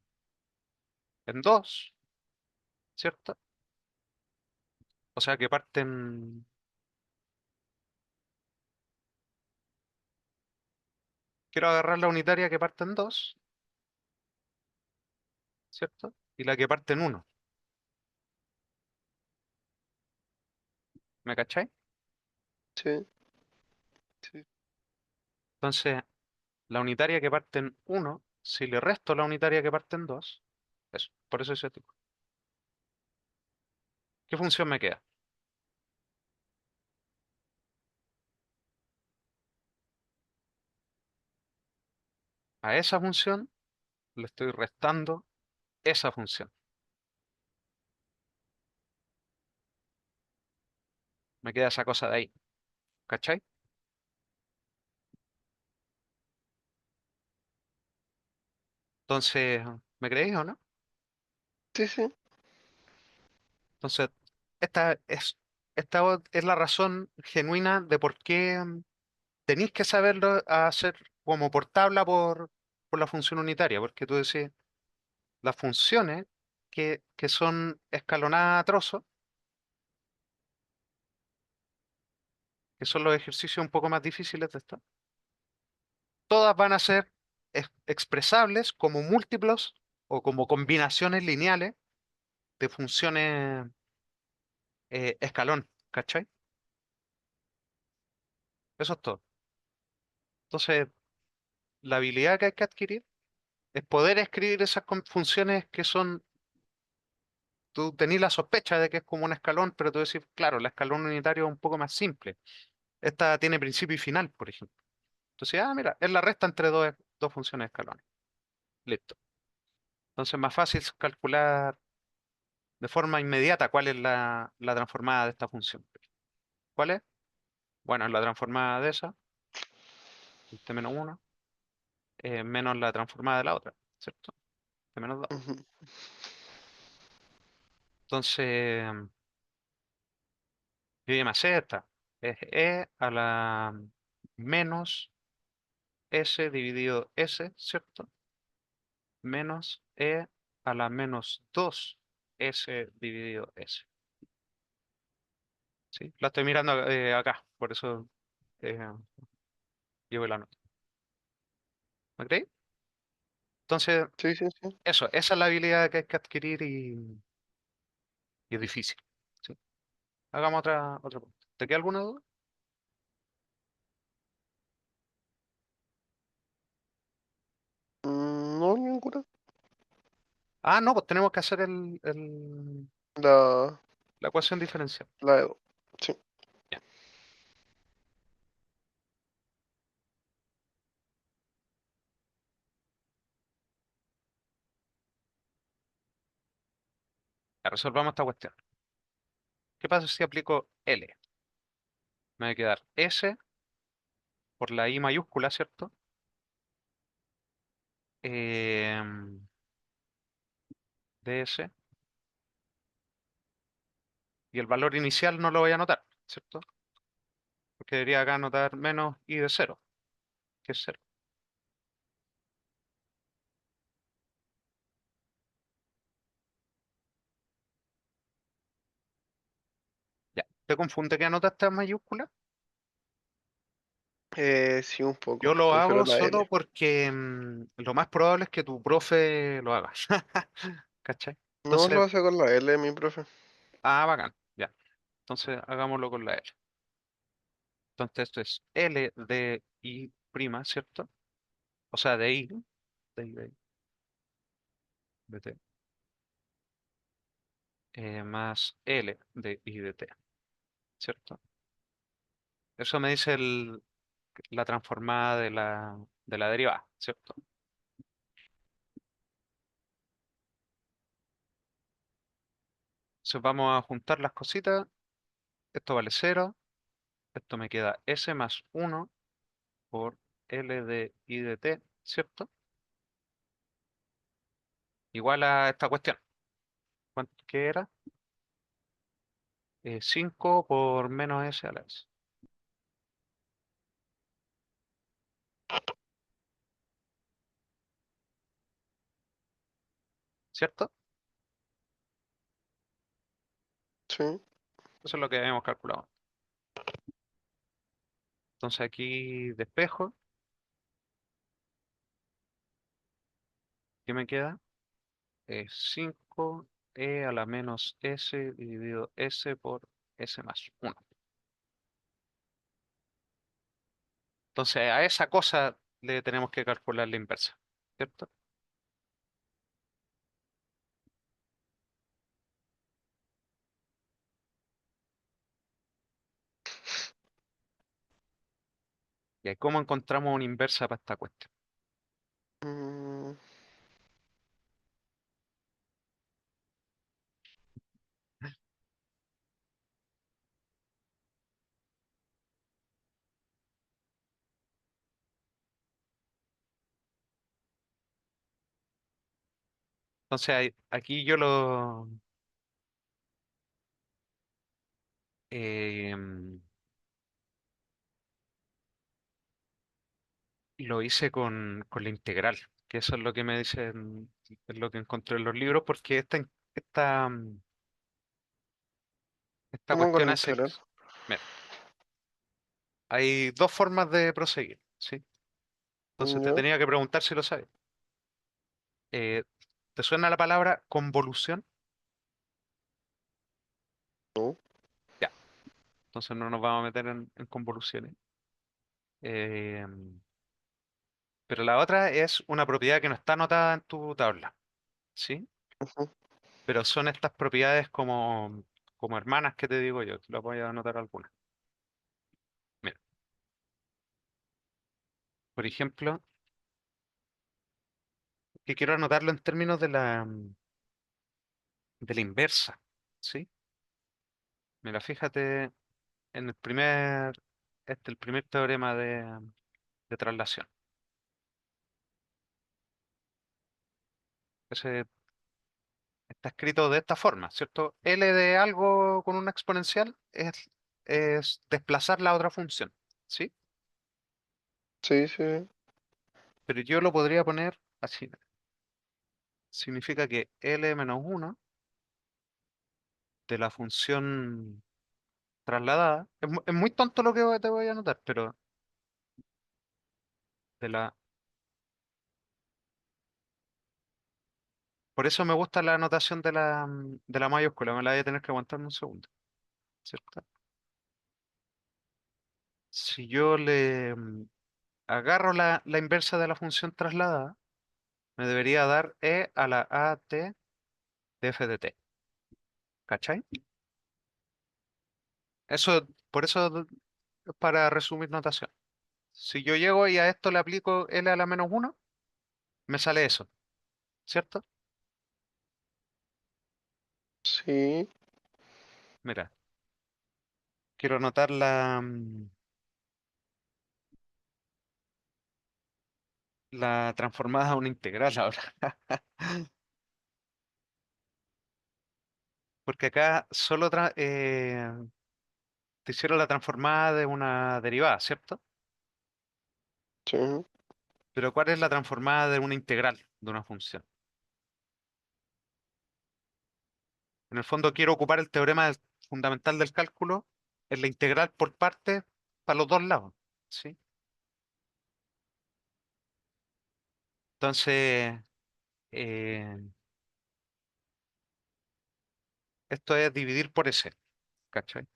Speaker 2: 2, ¿cierto? O sea, que parte quiero agarrar la unitaria que parte en 2, ¿cierto? Y la que parte en 1, ¿me cachai?
Speaker 1: sí, sí,
Speaker 2: Entonces, la unitaria que parte en 1, si le resto la unitaria que parte en 2, eso, por eso es tipo. ¿Qué función me queda? A esa función le estoy restando esa función. Me queda esa cosa de ahí, ¿cachai? Entonces, ¿me creéis o no?
Speaker 1: sí, sí.
Speaker 2: Entonces, esta es, esta es la razón genuina de por qué tenéis que saberlo hacer como por tabla por la función unitaria, porque tú decís, las funciones que son escalonadas a trozos, que son los ejercicios un poco más difíciles de esto, todas van a ser expresables como múltiplos o como combinaciones lineales de funciones escalón, ¿cachai? Eso es todo. Entonces, la habilidad que hay que adquirir es poder escribir esas funciones que son, tú tenés la sospecha de que es como un escalón, pero tú decís, claro, el escalón unitario es un poco más simple. Esta tiene principio y final, por ejemplo. Entonces, mira, es la resta entre dos funciones escalones. Listo. Entonces, más fácil es calcular de forma inmediata cuál es la transformada de esta función. ¿Cuál es? Bueno, es la transformada de esa, t menos 1, menos la transformada de la otra, ¿cierto? T menos 2.
Speaker 1: Ujú,
Speaker 2: Entonces, yo ya me sé esta. Es e a la menos s dividido s, ¿cierto? Menos e a la menos 2 s dividido s. ¿Sí? La estoy mirando acá, por eso eh, llevo la nota. ¿Me creí? Entonces,
Speaker 1: sí, sí, sí.
Speaker 2: esa es la habilidad que hay que adquirir y es difícil. ¿Sí? Hagamos otra pregunta. ¿Te queda alguna duda?
Speaker 1: No, ninguna.
Speaker 2: Ah, no, pues tenemos que hacer
Speaker 1: La,
Speaker 2: la ecuación diferencial.
Speaker 1: la, sí.
Speaker 2: Ya. Ya resolvamos esta cuestión. ¿Qué pasa si aplico L? Me va a quedar S por la I mayúscula, ¿cierto? Em, DS. Y el valor inicial no lo voy a anotar, ¿cierto? Porque debería acá anotar menos I de cero, que es cero. Ya. ¿Te confunde que anotaste en mayúscula?
Speaker 1: Sí, un
Speaker 2: Yo
Speaker 1: poco.
Speaker 2: lo
Speaker 1: Prefiero
Speaker 2: hago
Speaker 1: la
Speaker 2: solo
Speaker 1: L.
Speaker 2: porque lo más probable es que tu profe lo haga. ¿Cachai?
Speaker 1: No
Speaker 2: Entonces,
Speaker 1: lo hace con la L, mi profe.
Speaker 2: bacán, ya. Entonces, hagámoslo con la L. Entonces, esto es L de I prima, ¿cierto? O sea, de I, de I, de T, más L de I de T, ¿cierto? Eso me dice la transformada de la derivada, ¿cierto? Entonces vamos a juntar las cositas. Esto vale cero. Esto me queda S más uno por L de I de T, ¿cierto? Igual a esta cuestión. ¿Cuánto qué era? 5 por menos S a la S, ¿cierto?
Speaker 1: Sí.
Speaker 2: Eso es lo que habíamos calculado. Entonces aquí despejo. ¿Qué me queda? 5 E a la menos S dividido S por S más uno. Entonces a esa cosa le tenemos que calcular la inversa, ¿cierto? ¿Y ahí cómo encontramos una inversa para esta cuestión?
Speaker 1: Mm,
Speaker 2: Entonces aquí yo em, lo hice con la integral, que eso es lo que me dicen, es lo que encontré en los libros, porque esta
Speaker 1: ¿Cómo con
Speaker 2: cuestión
Speaker 1: la
Speaker 2: hace,
Speaker 1: integral?
Speaker 2: mira, hay dos formas de proseguir, ¿sí? Entonces te
Speaker 1: ¿Ya?
Speaker 2: tenía que preguntar si lo sabes. Eh, ¿Te suena la palabra convolución?
Speaker 1: No.
Speaker 2: Ya, entonces no nos vamos a meter en convoluciones. Eh, pero la otra es una propiedad que no está anotada en tu tabla, ¿sí?
Speaker 1: Ujú.
Speaker 2: Pero son estas propiedades como hermanas que te digo yo. Te las voy a anotar algunas. Mira, por ejemplo, que quiero anotarlo en términos de la inversa, ¿sí? Mira, fíjate en el primer teorema de traslación. Ese está escrito de esta forma, ¿cierto? L de algo con una exponencial es desplazar la otra función, ¿sí?
Speaker 1: Sí, sí.
Speaker 2: Pero yo lo podría poner así. Significa que L menos uno de la función trasladada, es muy tonto lo que te voy a anotar, pero de la, por eso me gusta la anotación de la mayúscula, me la voy a tener que aguantar un segundo, ¿cierto? Si yo agarro la inversa de la función trasladada, me debería dar e a la at de f de t, ¿cachai? Por eso, para resumir notación. Si yo llego y a esto le aplico l a la menos uno, me sale eso, ¿cierto?
Speaker 1: Sí.
Speaker 2: Mira, quiero anotar la transformada a una integral ahora, porque acá solo te hicieron la transformada de una derivada, ¿cierto?
Speaker 1: Sí.
Speaker 2: Pero ¿cuál es la transformada de una integral de una función? En el fondo quiero ocupar el teorema fundamental del cálculo es la integral por partes para los dos lados, ¿sí? Entonces, eh, esto es dividir por ese, ¿cachai?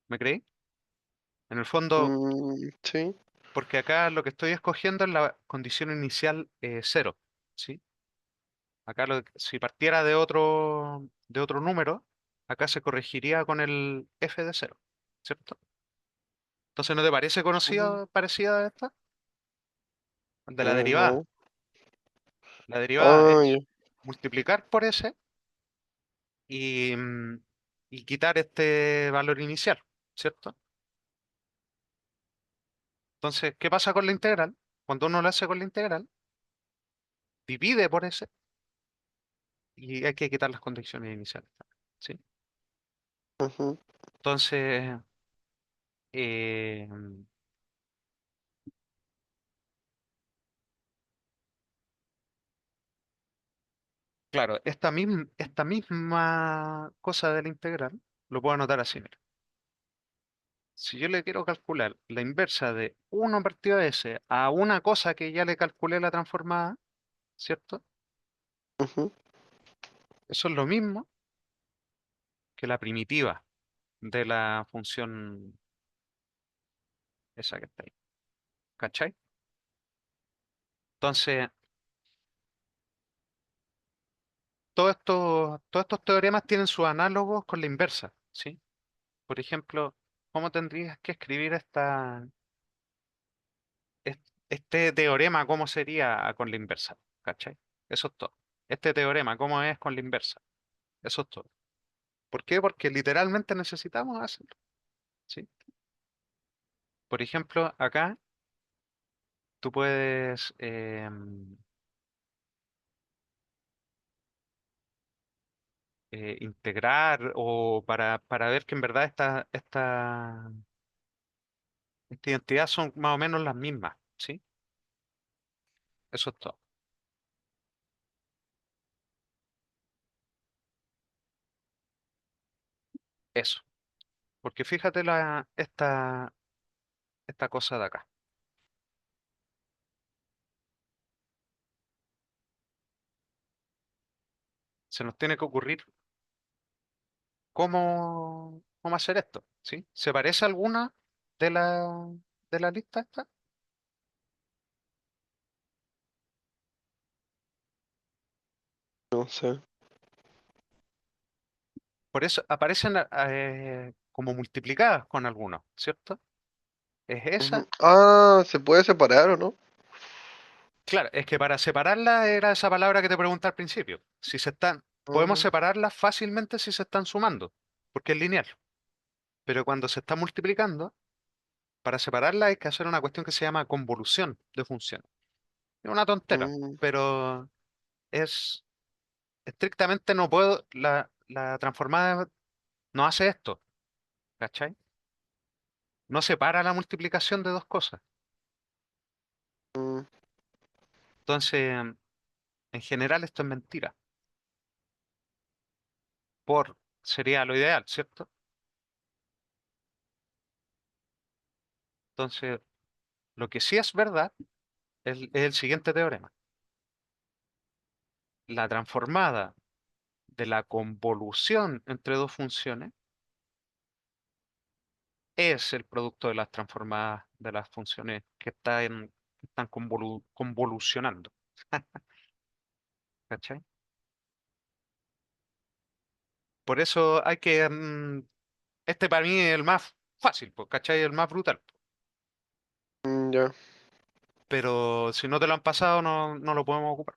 Speaker 2: ¿Me creí? En el fondo,
Speaker 1: Sí.
Speaker 2: porque acá lo que estoy escogiendo es la condición inicial cero, ¿sí? Acá si partiera de otro número, acá se corregiría con el f de cero, ¿cierto? Entonces, ¿no te parece
Speaker 1: Mm,
Speaker 2: parecida a esta? De la derivada.
Speaker 1: no.
Speaker 2: La derivada
Speaker 1: Ah,
Speaker 2: es
Speaker 1: ya.
Speaker 2: multiplicar por s y quitar este valor inicial, ¿cierto? Entonces, ¿qué pasa con la integral? Cuando uno lo hace con la integral, divide por s y hay que quitar las condiciones iniciales, ¿sí?
Speaker 1: Ujú,
Speaker 2: Entonces, eh, claro, esta misma cosa de la integral lo puedo anotar así, mira. Si yo le quiero calcular la inversa de uno partido de s a una cosa que ya le calculé la transformada, ¿cierto?
Speaker 1: ujú,
Speaker 2: Eso es lo mismo que la primitiva de la función esa que está ahí, ¿cachai? Entonces, todos estos teoremas tienen sus análogos con la inversa, ¿sí? Por ejemplo, ¿cómo tendrías que escribir este teorema? ¿Cómo sería con la inversa? ¿Cachai? Eso es todo. Este teorema, ¿cómo es con la inversa? Eso es todo. ¿Por qué? Porque literalmente necesitamos hacerlo, ¿sí? Por ejemplo, acá tú puedes integrar o para ver que en verdad esta identidad son más o menos las mismas, ¿sí? Eso es todo. Eso. Porque fíjate esta cosa de acá. Se nos tiene que ocurrir cómo hacer esto, ¿sí? ¿Se parece a alguna de de la lista esta?
Speaker 1: no sé.
Speaker 2: Por eso aparecen como multiplicadas con algunos, ¿cierto? Es
Speaker 1: Ujú.
Speaker 2: esa.
Speaker 1: Ah, ¿se puede separar o no?
Speaker 2: Claro, es que para separarla era esa palabra que te pregunté al principio. Si se están, podemos
Speaker 1: Mm,
Speaker 2: separarlas fácilmente si se están sumando, porque es lineal. Pero cuando se está multiplicando, para separarla hay que hacer una cuestión que se llama convolución de funciones. Es una tontera,
Speaker 1: mm,
Speaker 2: pero es estrictamente no puedo, la transformada no hace esto, ¿cachai? No separa la multiplicación de dos cosas.
Speaker 1: mm,
Speaker 2: Entonces, en general esto es mentira. Por sería lo ideal, ¿cierto? Entonces, lo que sí es verdad es el siguiente teorema. La transformada de la convolución entre dos funciones es el producto de las transformadas de las funciones que están convolucionando. ¿Cachai? Por eso hay que... este para mí es el más fácil, pues, ¿cachai? El más brutal.
Speaker 1: ya.
Speaker 2: Pero si no te lo han pasado, no lo podemos ocupar.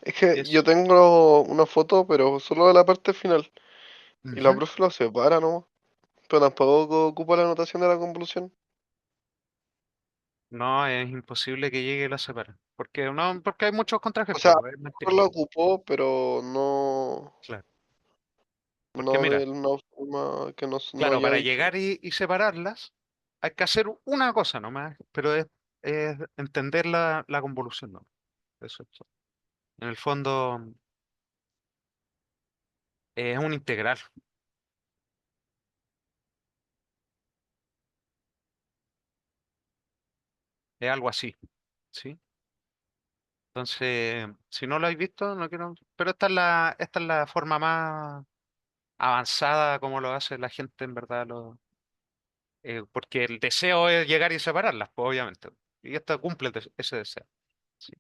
Speaker 1: Es que
Speaker 2: Es,
Speaker 1: yo tengo una foto, pero solo de la parte final. Y la
Speaker 2: Ujú.
Speaker 1: profe lo separa, ¿no? Pero tampoco ocupa la notación de la convolución.
Speaker 2: No, es imposible que llegue la separa. Porque, no, porque hay muchos
Speaker 1: O sea,
Speaker 2: contraejemplos, pues, es
Speaker 1: a lo mejor
Speaker 2: mentira.
Speaker 1: la ocupó, pero no,
Speaker 2: Claro. Porque
Speaker 1: no
Speaker 2: mira,
Speaker 1: de una forma que no
Speaker 2: claro,
Speaker 1: haya
Speaker 2: para
Speaker 1: dicho.
Speaker 2: llegar y separarlas, hay que hacer una cosa nomás, pero es es entender la convolución, ¿no? Eso es todo. En el fondo es un integral, es algo así, ¿sí? Entonces, si no lo habéis visto, no quiero... Pero esta es la forma más avanzada como lo hace la gente en verdad, porque el deseo es llegar y separarlas, pues obviamente. Y esto cumple ese deseo, ¿sí?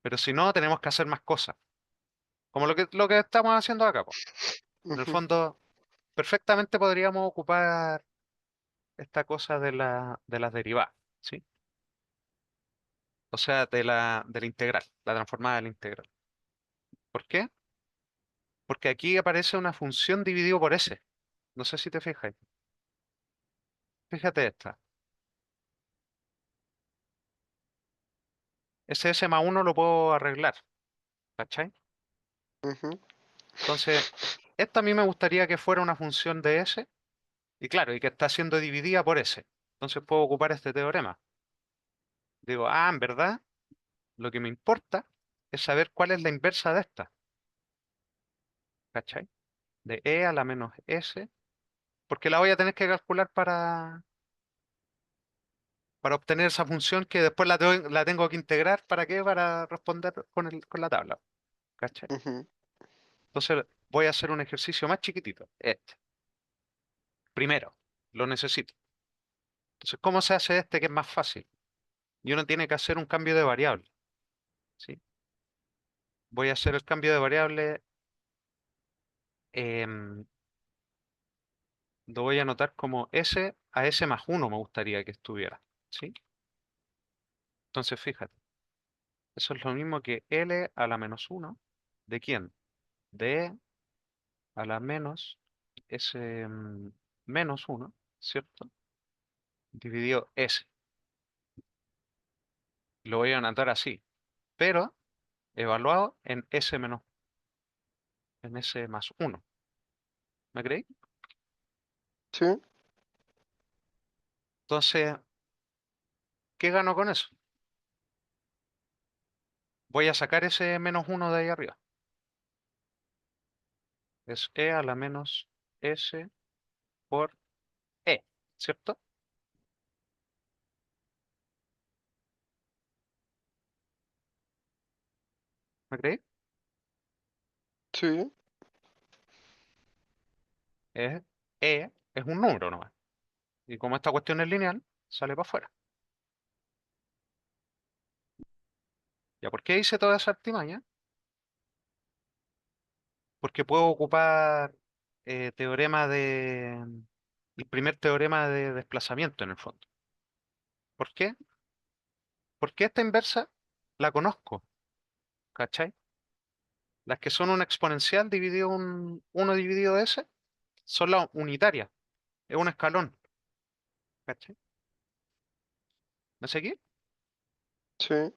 Speaker 2: Pero si no, tenemos que hacer más cosas, como lo que estamos haciendo acá, pues. En el
Speaker 1: Ujú,
Speaker 2: fondo, perfectamente podríamos ocupar esta cosa de las derivadas, ¿sí? O sea, de la integral, la transformada de la integral. ¿Por qué? Porque aquí aparece una función dividido por s. No sé si te fijas. Fíjate esta. Ese s más uno lo puedo arreglar, ¿cachai?
Speaker 1: ujú,
Speaker 2: Entonces, esta a mí me gustaría que fuera una función de s, y claro, y que está siendo dividida por s. Entonces puedo ocupar este teorema. Digo, en verdad, lo que me importa es saber cuál es la inversa de esta, ¿cachai? De e a la menos s, porque la voy a tener que calcular para obtener esa función que después la tengo que integrar. ¿Para qué? Para responder con la tabla, ¿cachai?
Speaker 1: ujú,
Speaker 2: Entonces voy a hacer un ejercicio más chiquitito. Este. Primero, lo necesito. Entonces, ¿cómo se hace este que es más fácil? Y uno tiene que hacer un cambio de variable, ¿sí? Voy a hacer el cambio de variable, em, lo voy a anotar como s a s más uno me gustaría que estuviera, ¿sí? Entonces, fíjate, eso es lo mismo que L a la menos uno. ¿De quién? De E a la menos S menos uno, ¿cierto? Dividido S. Lo voy a anotar así, pero evaluado en S más uno. ¿Me creí?
Speaker 1: sí,
Speaker 2: Entonces, ¿qué gano con eso? Voy a sacar ese menos uno de ahí arriba. Es E a la menos S por E, ¿cierto? ¿Me creí?
Speaker 1: sí,
Speaker 2: Es E es un número nomás. Y como esta cuestión es lineal, sale para afuera. ¿Ya por qué hice toda esa artimaña? Porque puedo ocupar teorema el primer teorema de desplazamiento en el fondo. ¿Por qué? Porque esta inversa la conozco, ¿cachai? Las que son una exponencial dividido un 1 dividido s son las unitarias, es un escalón, ¿cachai? ¿Me seguí?
Speaker 1: sí,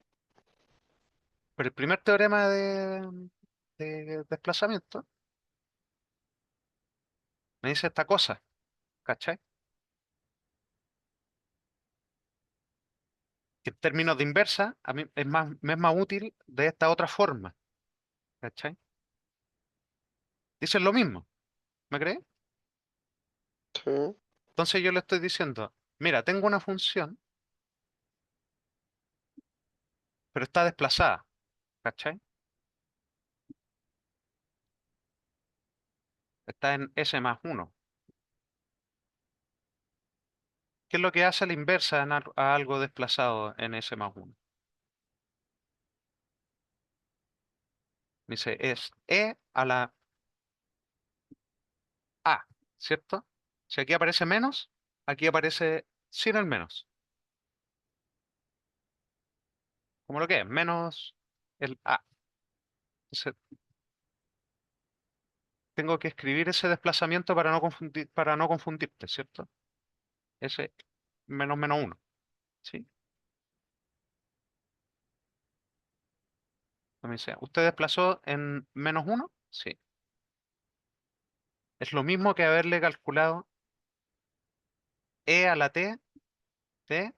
Speaker 2: Pero el primer teorema de desplazamiento me dice esta cosa, ¿cachai? Que en términos de inversa, a mí me es más útil de esta otra forma, ¿cachai? Dicen lo mismo, ¿me crees?
Speaker 1: sí,
Speaker 2: Entonces yo le estoy diciendo, mira, tengo una función, pero está desplazada, ¿cachai? Está en S más uno. ¿Qué es lo que hace la inversa a algo desplazado en S más uno? Dice, es E a la A, ¿cierto? Si aquí aparece menos, aquí aparece sin el menos. Como lo que es, menos el A. Entonces, tengo que escribir ese desplazamiento para no confundirte, ¿cierto? Ese menos menos uno, ¿sí? Me dice, ¿usted desplazó en menos uno? Sí. Es lo mismo que haberle calculado e a la t de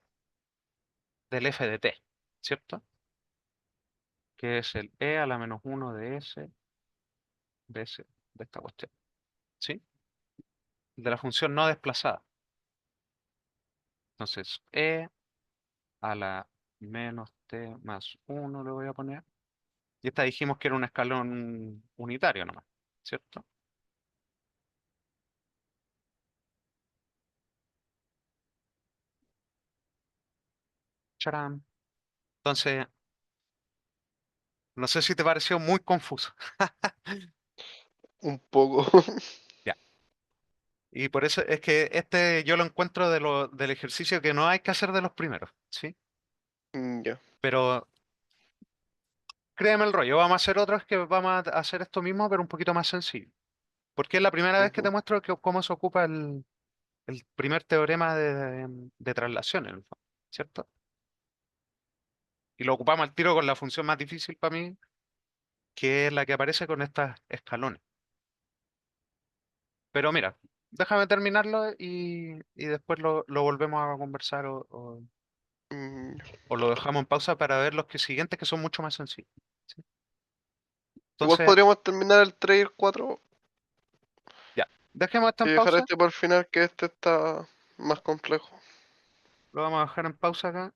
Speaker 2: del f de t, ¿cierto? Que es el e a la menos uno de s de, s, de esta cuestión, ¿sí? De la función no desplazada. Entonces, e a la menos t más uno le voy a poner. Y esta dijimos que era un escalón unitario nomás, ¿cierto? Charán. Entonces, no sé si te pareció muy confuso.
Speaker 1: Un poco.
Speaker 2: Ya. Y por eso es que este yo lo encuentro del ejercicio que no hay que hacer de los primeros, ¿sí?
Speaker 1: Ya.
Speaker 2: Pero créeme el rollo, vamos a hacer otros que vamos a hacer esto mismo, pero un poquito más sencillo. Porque es la primera vez que te
Speaker 1: Ujú,
Speaker 2: muestro cómo se ocupa el primer teorema de traslación, en el fondo, ¿cierto? Y lo ocupamos al tiro con la función más difícil para mí, que es la que aparece con estas escalones. Pero mira, déjame terminarlo y después lo volvemos a conversar
Speaker 1: ya.
Speaker 2: o lo dejamos en pausa para ver los que siguientes que son mucho más sencillos. ¿Sí?
Speaker 1: Igual
Speaker 2: Entonces,
Speaker 1: podríamos terminar el 3 y el 4
Speaker 2: ya, dejemos esto en
Speaker 1: y dejar
Speaker 2: pausa,
Speaker 1: este por el final, que este está más complejo.
Speaker 2: lo vamos a dejar en pausa acá,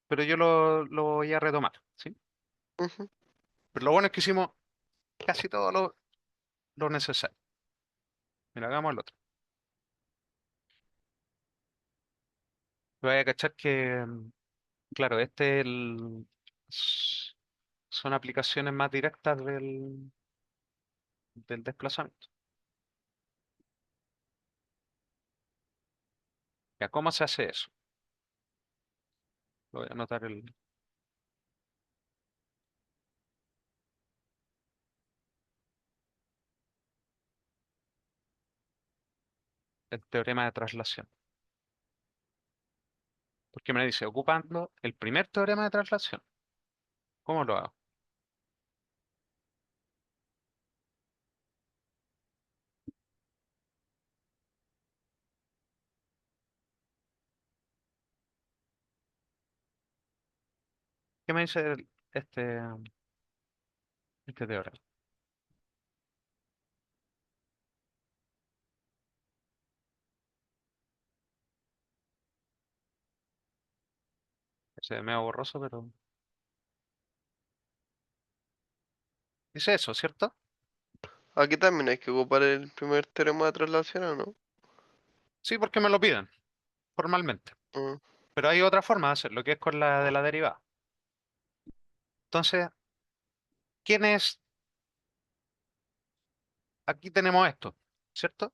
Speaker 2: pero yo lo voy a retomar, ¿sí?
Speaker 1: Ujú,
Speaker 2: Pero lo bueno es que hicimos casi todo lo necesario. Mira, hagamos el otro. Voy a cachar que, claro, s- son aplicaciones más directas del desplazamiento. Ya, ¿cómo se hace eso? Lo voy a anotar el teorema de traslación. Porque me dice, ocupando el primer teorema de traslación. ¿Cómo lo hago? ¿Qué me dice este teorema? Se ve medio borroso, pero dice eso, ¿cierto?
Speaker 1: aquí también hay que ocupar el primer teorema de traslación, ¿o no?
Speaker 2: Sí, porque me lo piden formalmente.
Speaker 1: Mm,
Speaker 2: Pero hay otra forma de hacerlo, que es con la de la derivada. Entonces, ¿quién es? Aquí tenemos esto, ¿cierto?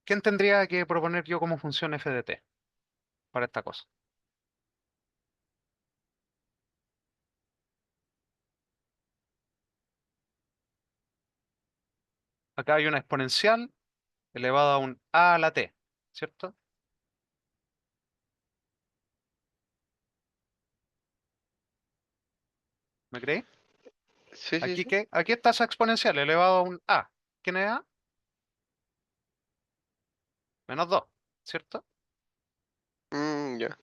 Speaker 2: ¿Quién tendría que proponer yo como función f de t para esta cosa? Acá hay una exponencial elevada a un a la t, ¿cierto? ¿Me creí?
Speaker 1: sí, sí,
Speaker 2: Aquí,
Speaker 1: sí.
Speaker 2: ¿qué? Aquí está esa exponencial elevada a un a. ¿Quién es a? Menos 2, ¿cierto?
Speaker 1: Ya.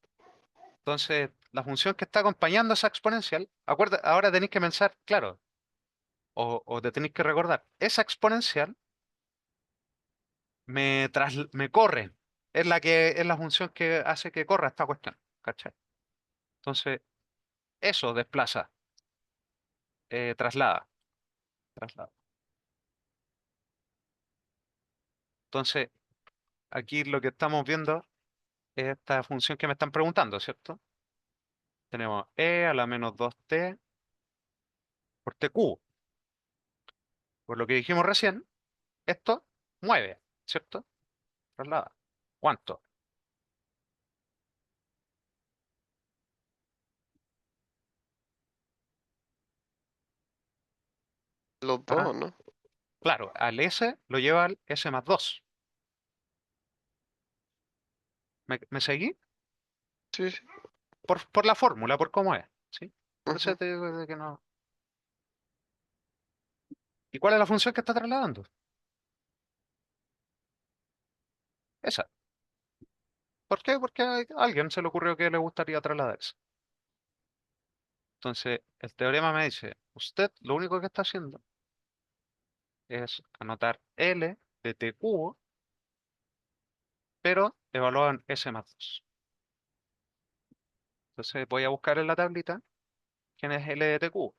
Speaker 2: Entonces, la función que está acompañando esa exponencial, ahora tenéis que pensar, claro, o te tenéis que recordar, esa exponencial me corre, es la función que hace que corra esta cuestión, ¿cachai? Entonces, eso desplaza, traslada, traslada. Entonces, aquí lo que estamos viendo es esta función que me están preguntando, ¿cierto? Tenemos e a la menos 2t por t cubo. Por lo que dijimos recién, esto mueve, ¿cierto? Traslada. ¿Cuánto?
Speaker 1: Los
Speaker 2: Ah,
Speaker 1: dos, ¿no?
Speaker 2: claro, al s lo lleva al s más 2. ¿Me seguí?
Speaker 1: Sí, sí.
Speaker 2: Por la fórmula, por cómo es, ¿sí? Por eso
Speaker 1: Ujú.
Speaker 2: te digo de que no. ¿Y cuál es la función que está trasladando? Esa. ¿Por qué? Porque a alguien se le ocurrió que le gustaría trasladar eso. Entonces, el teorema me dice, usted lo único que está haciendo es anotar L de t cubo, pero evaluado en S más 2. Entonces voy a buscar en la tablita quién es L de t cubo.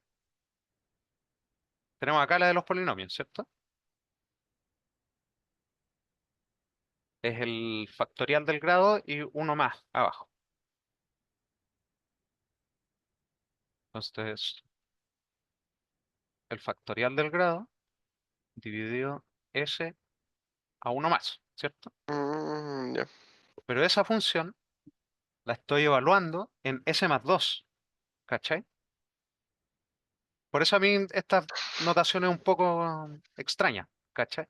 Speaker 2: Tenemos acá la de los polinomios, ¿cierto? Es el factorial del grado y uno más abajo. Entonces, el factorial del grado dividido S a uno más, ¿cierto?
Speaker 1: Ya.
Speaker 2: Pero esa función la estoy evaluando en S más 2, ¿cachai? Por eso a mí esta notación es un poco extraña, ¿cachai?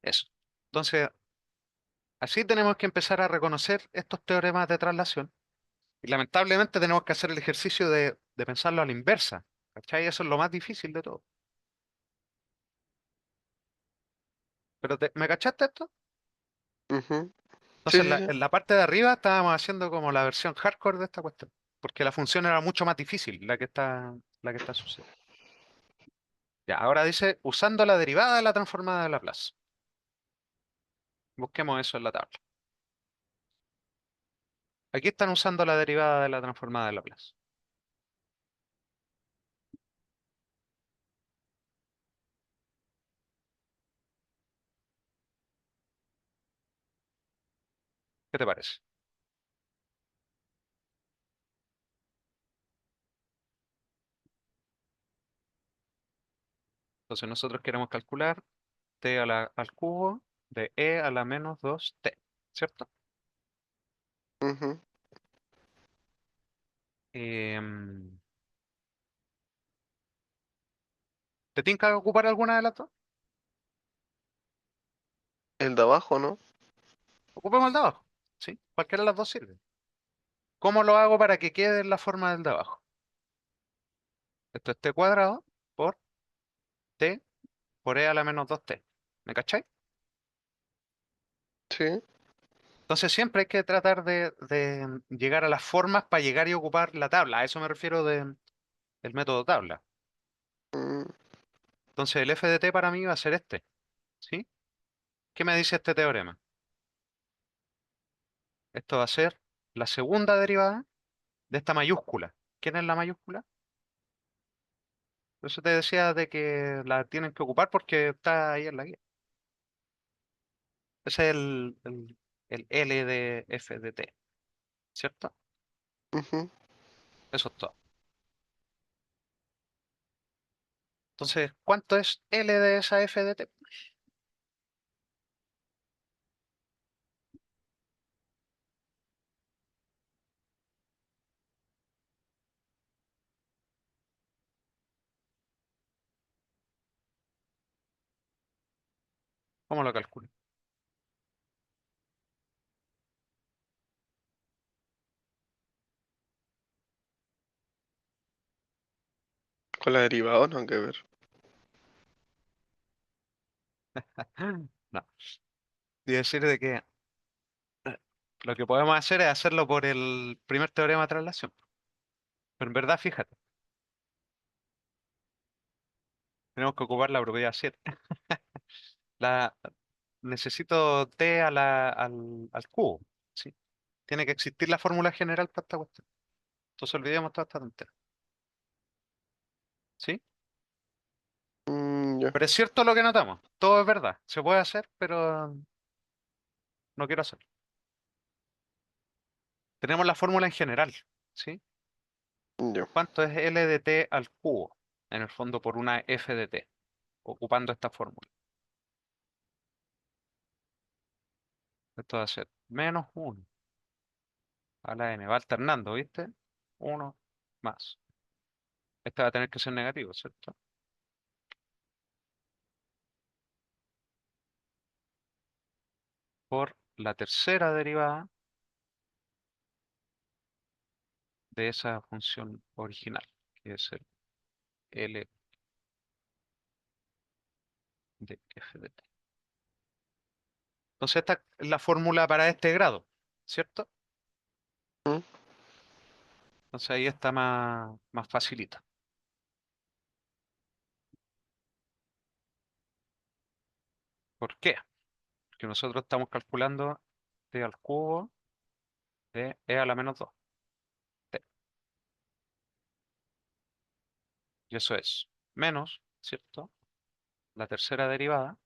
Speaker 2: Eso. Entonces, así tenemos que empezar a reconocer estos teoremas de traslación. Y lamentablemente tenemos que hacer el ejercicio de pensarlo a la inversa, ¿cachai? Eso es lo más difícil de todo. Pero ¿me cachaste esto?
Speaker 1: Ujú. Sí,
Speaker 2: Entonces,
Speaker 1: sí, sí.
Speaker 2: en la parte de arriba estábamos haciendo como la versión hardcore de esta cuestión, porque la función era mucho más difícil, la que está sucediendo. Ya, ahora dice, usando la derivada de la transformada de Laplace. Busquemos eso en la tabla. Aquí están usando la derivada de la transformada de Laplace. ¿Qué te parece? Entonces nosotros queremos calcular t al cubo de e a la menos 2t, ¿cierto?
Speaker 1: Ujú.
Speaker 2: Em, ¿Te tinca ocupar alguna de las dos?
Speaker 1: El de abajo, ¿no?
Speaker 2: Ocupemos el de abajo, ¿sí? Cualquiera de las dos sirve. ¿Cómo lo hago para que quede en la forma del de abajo? Esto es t cuadrado por t por e a la menos 2t. ¿Me cachai?
Speaker 1: Sí.
Speaker 2: Entonces siempre hay que tratar de llegar a las formas para llegar y ocupar la tabla. A eso me refiero del método tabla.
Speaker 1: Mm,
Speaker 2: Entonces el f de t para mí va a ser este, ¿sí? ¿Qué me dice este teorema? Esto va a ser la segunda derivada de esta mayúscula. ¿Quién es la mayúscula? Por eso te decía de que la tienen que ocupar porque está ahí en la guía. Ese es el L de f de t, ¿cierto?
Speaker 1: ujú.
Speaker 2: Eso es todo. Entonces, ¿cuánto es L de esa f de t? ¿Cómo lo calculo?
Speaker 1: Con la derivada no hay que ver.
Speaker 2: No, y decir de que lo que podemos hacer es hacerlo por el primer teorema de traslación. Pero en verdad, fíjate, tenemos que ocupar la propiedad 7. La, necesito t al cubo, ¿sí? Tiene que existir la fórmula general para esta cuestión. Entonces olvidemos toda esta tontería, ¿sí?
Speaker 1: Ya.
Speaker 2: Pero es cierto lo que notamos, todo es verdad, se puede hacer, pero no quiero hacerlo. Tenemos la fórmula en general, ¿sí?
Speaker 1: Ya.
Speaker 2: ¿Cuánto es L de t al cubo? En el fondo por una f de t, ocupando esta fórmula. Esto va a ser menos 1 a la n, va alternando, ¿viste? Uno más. Este va a tener que ser negativo, ¿cierto? Por la tercera derivada de esa función original, que es el L de f de t. Entonces esta es la fórmula para este grado, ¿cierto?
Speaker 1: ¿Mm?
Speaker 2: Entonces ahí está más facilito. ¿Por qué? Porque nosotros estamos calculando t al cubo de e a la menos 2. T. Y eso es menos, ¿cierto? La tercera derivada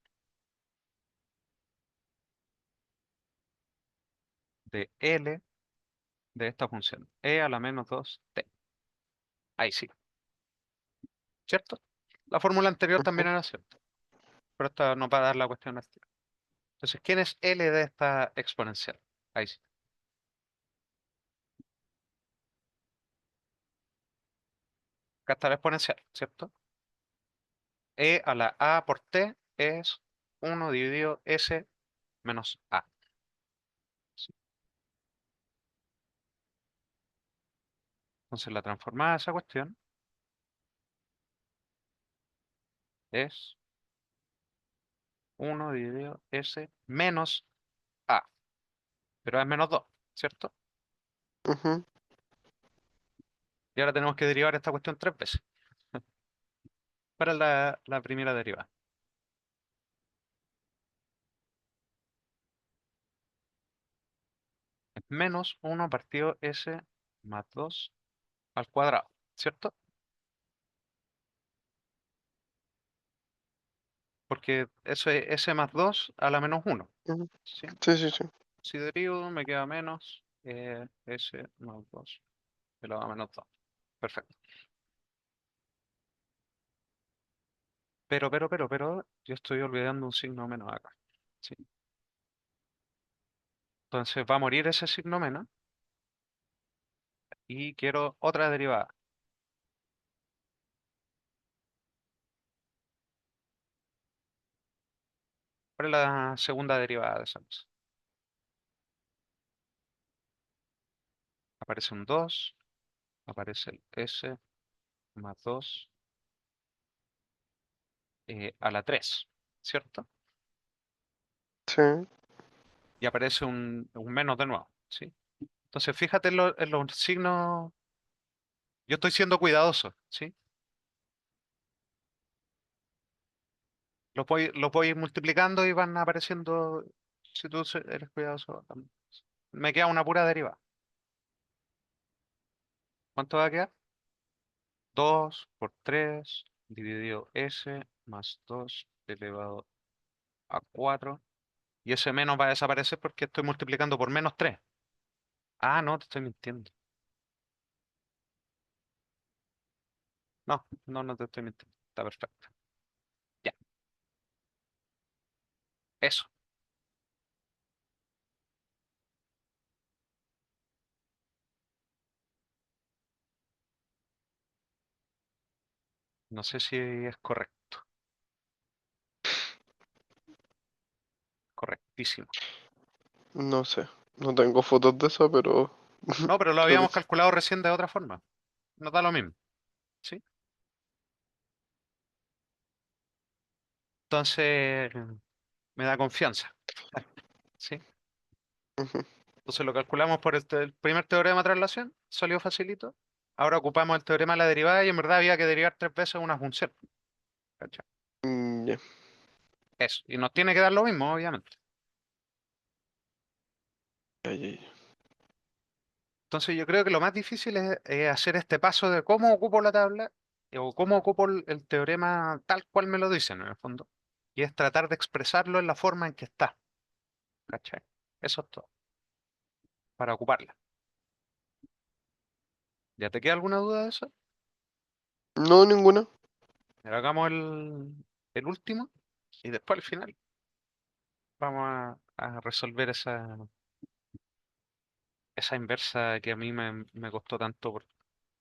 Speaker 2: de L de esta función, e a la menos 2t. Ahí sí, ¿cierto? La fórmula anterior
Speaker 1: Ujú.
Speaker 2: también era cierta, pero esta nos va a dar la cuestión así. Entonces, ¿quién es L de esta exponencial? Ahí sí. Acá está la exponencial, ¿cierto? E a la a por t es 1 dividido s menos a. ¿Sí? Entonces, la transformada de esa cuestión es 1 dividido s menos a, pero es menos 2, ¿cierto?
Speaker 1: Ujú.
Speaker 2: Y ahora tenemos que derivar esta cuestión 3 veces para la primera derivada. Es menos 1 partido s más 2 al cuadrado, ¿cierto? Porque eso es s más 2 a la menos 1,
Speaker 1: Ujú.
Speaker 2: ¿sí?
Speaker 1: Sí, sí, sí.
Speaker 2: Si derivo, me queda menos s más 2 elevado a menos 2. Perfecto. Pero, yo estoy olvidando un signo menos acá. ¿Sí? Entonces va a morir ese signo menos y quiero otra derivada. ¿Cuál es la segunda derivada de esa cosa? Aparece un 2, aparece el s más 2 a la 3, ¿cierto?
Speaker 1: Sí.
Speaker 2: Y aparece un menos de nuevo, ¿sí? Entonces fíjate en los signos, yo estoy siendo cuidadoso, ¿sí? Los voy a ir multiplicando y van apareciendo, si tú eres cuidadoso. Me queda una pura derivada. ¿Cuánto va a quedar? 2 por 3 dividido s más 2 elevado a 4. Y ese menos va a desaparecer porque estoy multiplicando por menos 3. Ah, no, te estoy mintiendo. No te estoy mintiendo. Está perfecto. Ya, eso. No sé si es correcto. Correctísimo.
Speaker 1: No sé. No tengo fotos de eso, pero
Speaker 2: No, pero lo
Speaker 1: creo que
Speaker 2: habíamos
Speaker 1: sí.
Speaker 2: calculado recién de otra forma. No da lo mismo. ¿Sí? Entonces, me da confianza. ¿Sí?
Speaker 1: Ujú.
Speaker 2: Entonces lo calculamos por el primer teorema de traslación, salió facilito. Ahora ocupamos el teorema de la derivada y en verdad había que derivar 3 veces una función. ¿Cachai?
Speaker 1: Ya.
Speaker 2: Eso. Y nos tiene que dar lo mismo, obviamente.
Speaker 1: Ya, ya, ya.
Speaker 2: Entonces yo creo que lo más difícil es hacer este paso de cómo ocupo la tabla o cómo ocupo el teorema tal cual me lo dicen en el fondo. Y es tratar de expresarlo en la forma en que está. ¿Cachai? Eso es todo, para ocuparla. ¿Ya te queda alguna duda de eso?
Speaker 1: No, ninguna.
Speaker 2: Mira, hagamos el último y después al final vamos a resolver esa inversa que a mí me costó tanto.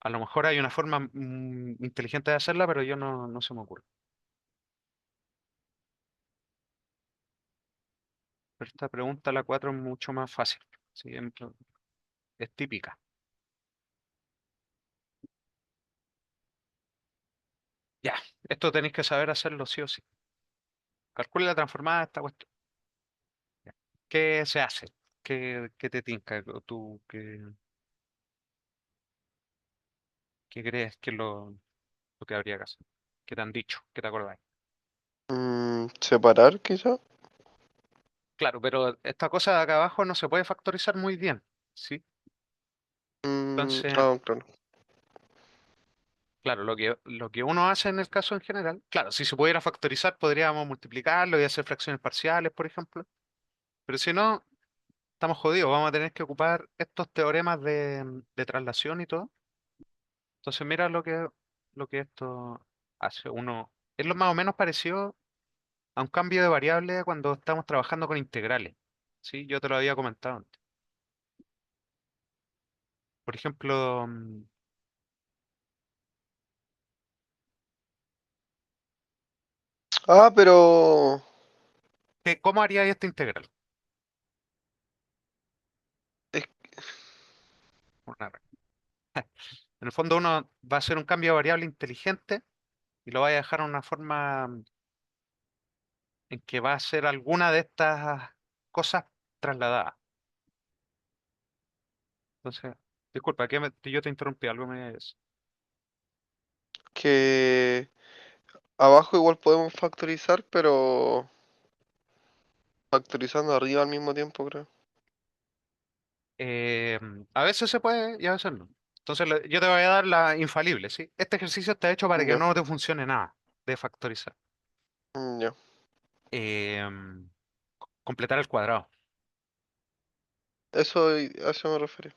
Speaker 2: A lo mejor hay una forma inteligente de hacerla, pero yo no se me ocurre. Pero esta pregunta, la 4 es mucho más fácil. ¿Sí? Es típica. Ya, esto tenéis que saber hacerlo sí o sí. calcule la transformada de esta cuestión. Ya. ¿Qué se hace? ¿Qué te tinca? ¿O tú qué crees que es lo que habría que hacer? ¿Qué te han dicho? ¿Qué te acordáis?
Speaker 1: Separar quizá.
Speaker 2: Claro, pero esta cosa de acá abajo no se puede factorizar muy bien, ¿sí? Entonces,
Speaker 1: Claro.
Speaker 2: claro, lo que uno hace en el caso en general, claro, si se pudiera factorizar, podríamos multiplicarlo y hacer fracciones parciales, por ejemplo. Pero si no, estamos jodidos, vamos a tener que ocupar estos teoremas de traslación y todo. Entonces, mira lo que esto hace. Es lo más o menos parecido a un cambio de variable cuando estamos trabajando con integrales. ¿Sí? Yo te lo había comentado antes. Por ejemplo,
Speaker 1: Ah, pero
Speaker 2: ¿cómo haría esta integral?
Speaker 1: es-
Speaker 2: Una En el fondo uno va a hacer un cambio de variable inteligente y lo va a dejar en una forma en que va a hacer alguna de estas cosas trasladadas. Entonces, disculpa, que yo te interrumpí, algo me es.
Speaker 1: que abajo igual podemos factorizar, pero factorizando arriba al mismo tiempo, creo.
Speaker 2: Eh, a veces se puede y a veces no. Entonces, yo te voy a dar la infalible, ¿sí? Este ejercicio está hecho para que
Speaker 1: Ya,
Speaker 2: no te funcione nada de factorizar.
Speaker 1: ya.
Speaker 2: Completar el cuadrado.
Speaker 1: A eso me refería.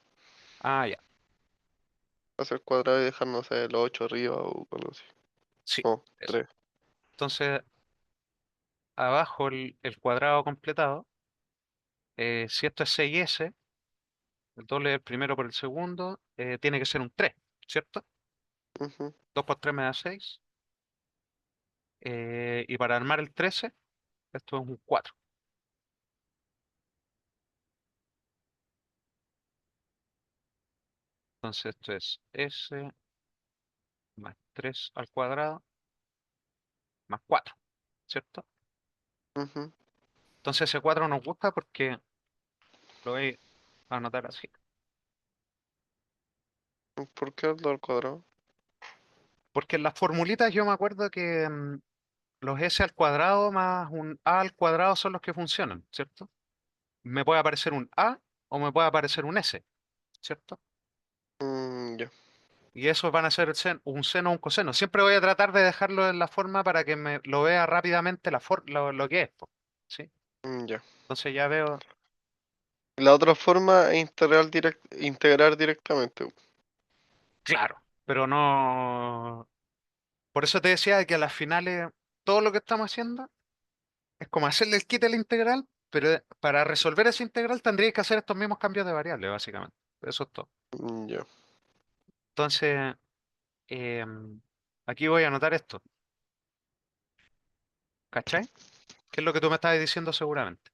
Speaker 2: Ah, ya.
Speaker 1: Hacer cuadrado y dejar, no sé, los 8 arriba o algo así.
Speaker 2: Sí,
Speaker 1: No,
Speaker 2: eso.
Speaker 1: 3.
Speaker 2: Entonces, abajo el cuadrado completado, si esto es 6s, el doble del primero por el segundo, tiene que ser un 3, ¿cierto? 2 por 3 me da 6. Y para armar el 13, esto es un 4. Entonces esto es s más 3 al cuadrado más 4, ¿cierto? Entonces ese 4 nos gusta porque lo voy a anotar así.
Speaker 1: ¿Por qué el al cuadrado?
Speaker 2: Porque en las formulitas yo me acuerdo que los s al cuadrado más un a al cuadrado son los que funcionan, ¿cierto? Me puede aparecer un a o me puede aparecer un s, ¿cierto?
Speaker 1: Ya,
Speaker 2: Y esos van a ser un seno o un coseno. Siempre voy a tratar de dejarlo en la forma para que me lo vea rápidamente lo que es, po, ¿sí?
Speaker 1: ya.
Speaker 2: Entonces ya veo,
Speaker 1: La otra forma es integrar directamente.
Speaker 2: claro, pero no. Por eso te decía que a las finales todo lo que estamos haciendo es como hacerle el quite a la integral, pero para resolver esa integral tendrías que hacer estos mismos cambios de variable, básicamente. Eso es todo.
Speaker 1: Ya.
Speaker 2: Entonces, em, aquí voy a anotar esto, ¿cachai? ¿Qué es lo que tú me estabas diciendo seguramente?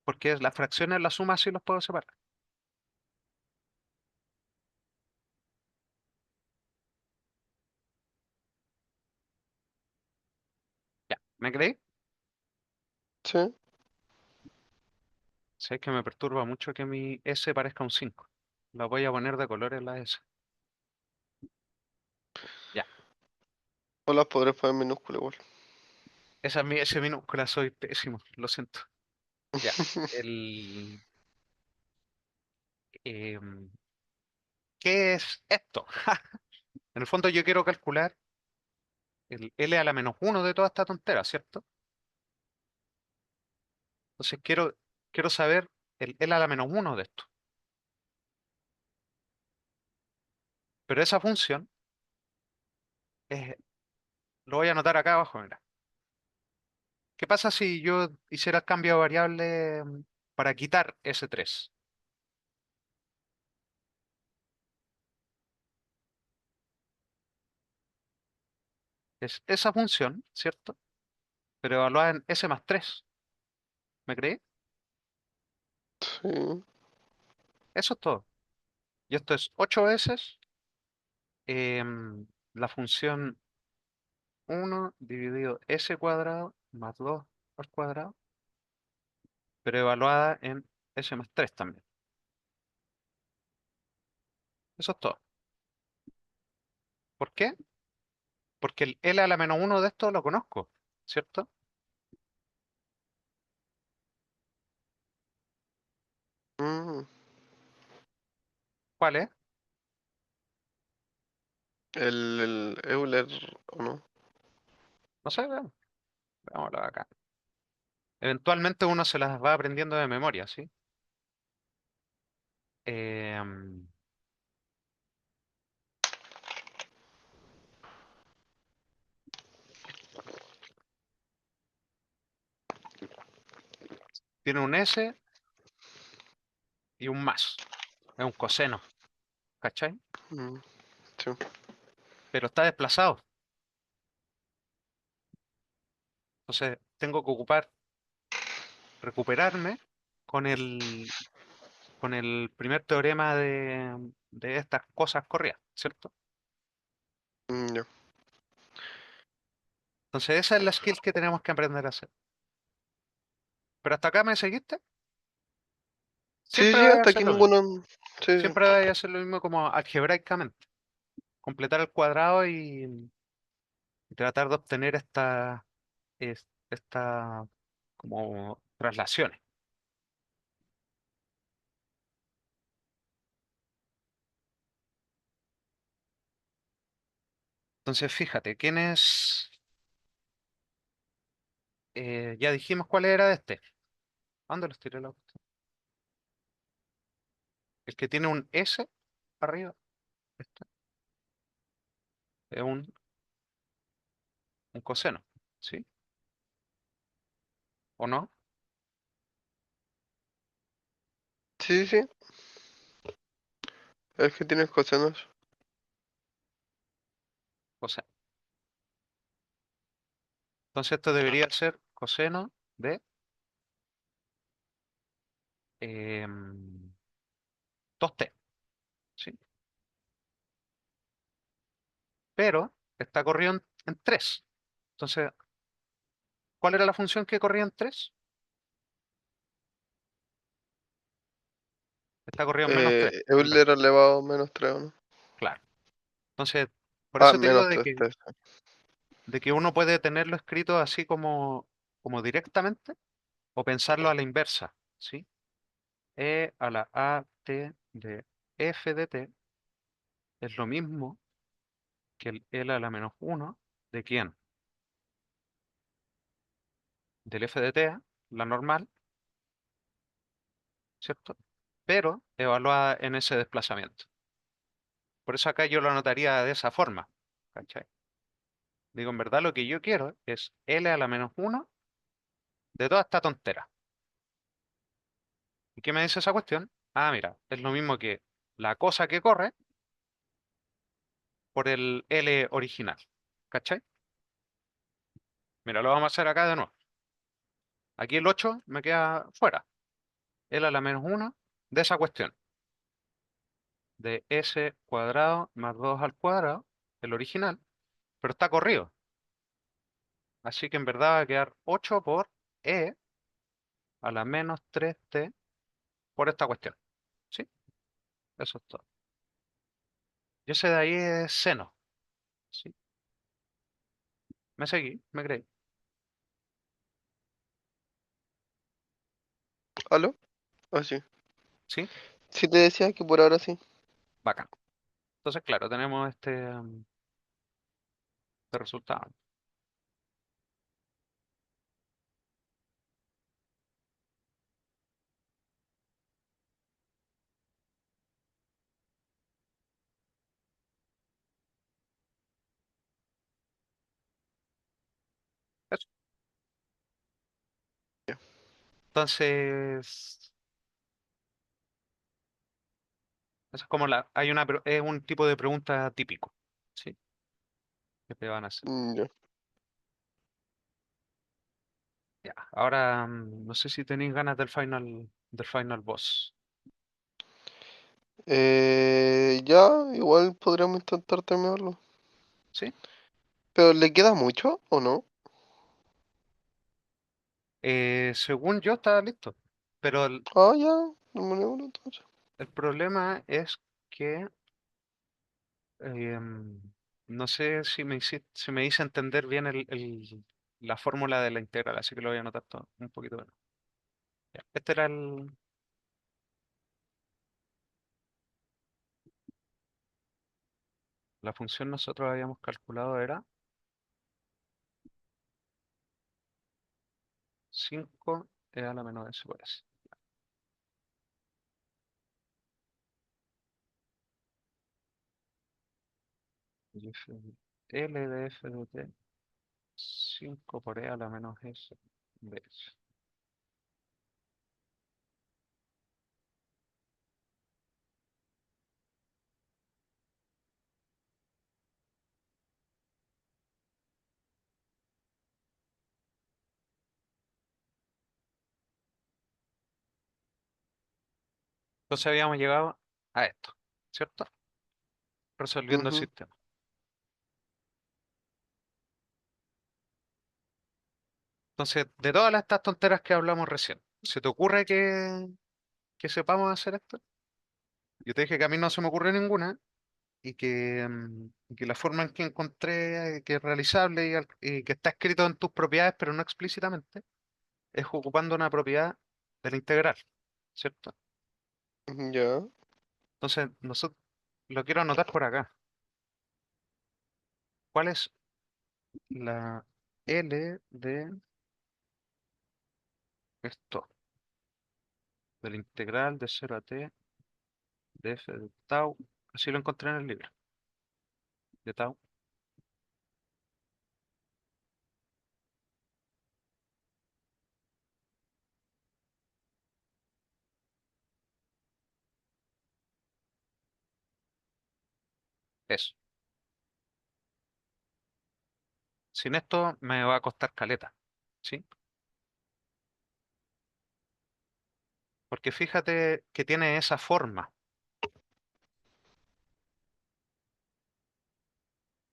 Speaker 2: Porque las fracciones, las sumas sí los puedo separar. Ya, ¿me creí?
Speaker 1: Sí.
Speaker 2: Sé que me perturba mucho que mi S parezca un 5. La voy a poner de color en la S. Ya,
Speaker 1: O las podré poner minúsculas igual.
Speaker 2: esa es mi S minúscula, soy pésimo, lo siento. Ya, el... em, ¿qué es esto? En el fondo yo quiero calcular el L a la menos uno de toda esta tontera, ¿cierto? Entonces quiero saber el L a la menos uno de esto. Pero esa función es, lo voy a anotar acá abajo, mira. ¿Qué pasa si yo hiciera el cambio de variable para quitar ese 3? Es esa función, ¿cierto? Pero evaluada en S más 3. ¿Me creí?
Speaker 1: Sí.
Speaker 2: Eso es todo. Y esto es 8 veces la función uno dividido s cuadrado más 2 al cuadrado, pero evaluada en s más 3 también. Eso es todo. ¿Por qué? Porque el L a la menos uno de esto lo conozco, ¿cierto?
Speaker 1: Mm,
Speaker 2: ¿Cuál es?
Speaker 1: el Euler, ¿o no?
Speaker 2: No sé, veámoslo acá. Eventualmente uno se las va aprendiendo de memoria, ¿sí? Em, Tiene un S y un más. Es un coseno, ¿cachai?
Speaker 1: Mm, sí.
Speaker 2: Pero está desplazado. Entonces tengo que recuperarme con con el primer teorema de estas cosas corridas, ¿cierto?
Speaker 1: Ya.
Speaker 2: Entonces esa es la skill que tenemos que aprender a hacer. Pero hasta acá me seguiste,
Speaker 1: Sí,
Speaker 2: siempre
Speaker 1: sí,
Speaker 2: vais a
Speaker 1: hasta
Speaker 2: hacer
Speaker 1: aquí
Speaker 2: lo mismo.
Speaker 1: ninguno. Sí, sí.
Speaker 2: Siempre vais a hacer lo mismo como algebraicamente. Completar el cuadrado y tratar de obtener esta como traslaciones. Entonces fíjate, ya dijimos cuál era este. ¿A ¿Dónde los tiré la cuestión? El que tiene un S arriba, este, es un coseno, ¿sí? ¿O no?
Speaker 1: Sí, sí. El que tiene cosenos.
Speaker 2: Coseno. Entonces esto debería ser coseno de 2t, ¿sí? Pero está corrido en 3. Entonces, ¿cuál era la función que corría en 3? Está corrido en menos 3, en vez.
Speaker 1: Euler elevado menos 3, ¿no?
Speaker 2: Claro. Entonces, por
Speaker 1: Ah,
Speaker 2: eso te digo
Speaker 1: menos 3,
Speaker 2: de que uno puede tenerlo escrito así como directamente o pensarlo a la inversa, ¿sí? E a la a t de f de t es lo mismo que el L a la menos uno de quién? Del f de t, la normal, ¿cierto? Pero evaluada en ese desplazamiento. Por eso acá yo lo anotaría de esa forma, ¿cachai? Digo, en verdad lo que yo quiero es L a la menos uno de toda esta tontera. ¿Y qué me dice esa cuestión? Ah, mira, es lo mismo que la cosa que corre por el L original. ¿Cachai? Mira, lo vamos a hacer acá de nuevo. Aquí el 8 me queda fuera. L a la menos uno de esa cuestión. De S cuadrado más 2 al cuadrado, el original, pero está corrido. Así que en verdad va a quedar 8 por E a la menos 3t por esta cuestión. ¿Sí? Eso es todo. Y ese de ahí es seno. ¿Sí? Me seguí, me creí.
Speaker 1: ¿Aló? Ah, sí.
Speaker 2: ¿Sí?
Speaker 1: Sí te decía que por ahora sí.
Speaker 2: Bacán. Entonces, claro, tenemos este resultado. Eso.
Speaker 1: Ya.
Speaker 2: Entonces, eso es como es un tipo de pregunta típico. ¿Sí? Que te van a hacer.
Speaker 1: Ya.
Speaker 2: Ya. Ahora, no sé si tenéis ganas del final boss.
Speaker 1: Ya, igual podríamos intentar terminarlo.
Speaker 2: ¿Sí?
Speaker 1: ¿Pero le queda mucho o no?
Speaker 2: Según yo estaba listo, pero
Speaker 1: Ah, ya, terminémoslo entonces.
Speaker 2: el problema es que em, no sé si me hice entender bien la fórmula de la integral, así que lo voy a anotar todo un poquito menos. Ya, este era la función nosotros habíamos calculado era 5 e a la menos s por s. Y L de f de t 5 por e a la menos s de s. Entonces habíamos llegado a esto, ¿cierto? Resolviendo el
Speaker 1: Ujú,
Speaker 2: sistema. Entonces, de todas estas tonteras que hablamos recién, ¿se te ocurre que sepamos hacer esto? Yo te dije que a mí no se me ocurrió ninguna y que la forma en que encontré que es realizable y que está escrito en tus propiedades, pero no explícitamente, es ocupando una propiedad de la integral, ¿cierto?
Speaker 1: ya.
Speaker 2: Entonces, nosotros lo quiero anotar por acá. ¿Cuál es la L de esto? De la integral de 0 a t de f de tau. Así lo encontré en el libro. De tau. Eso. Sin esto me va a costar caleta. ¿Sí? Porque fíjate que tiene esa forma,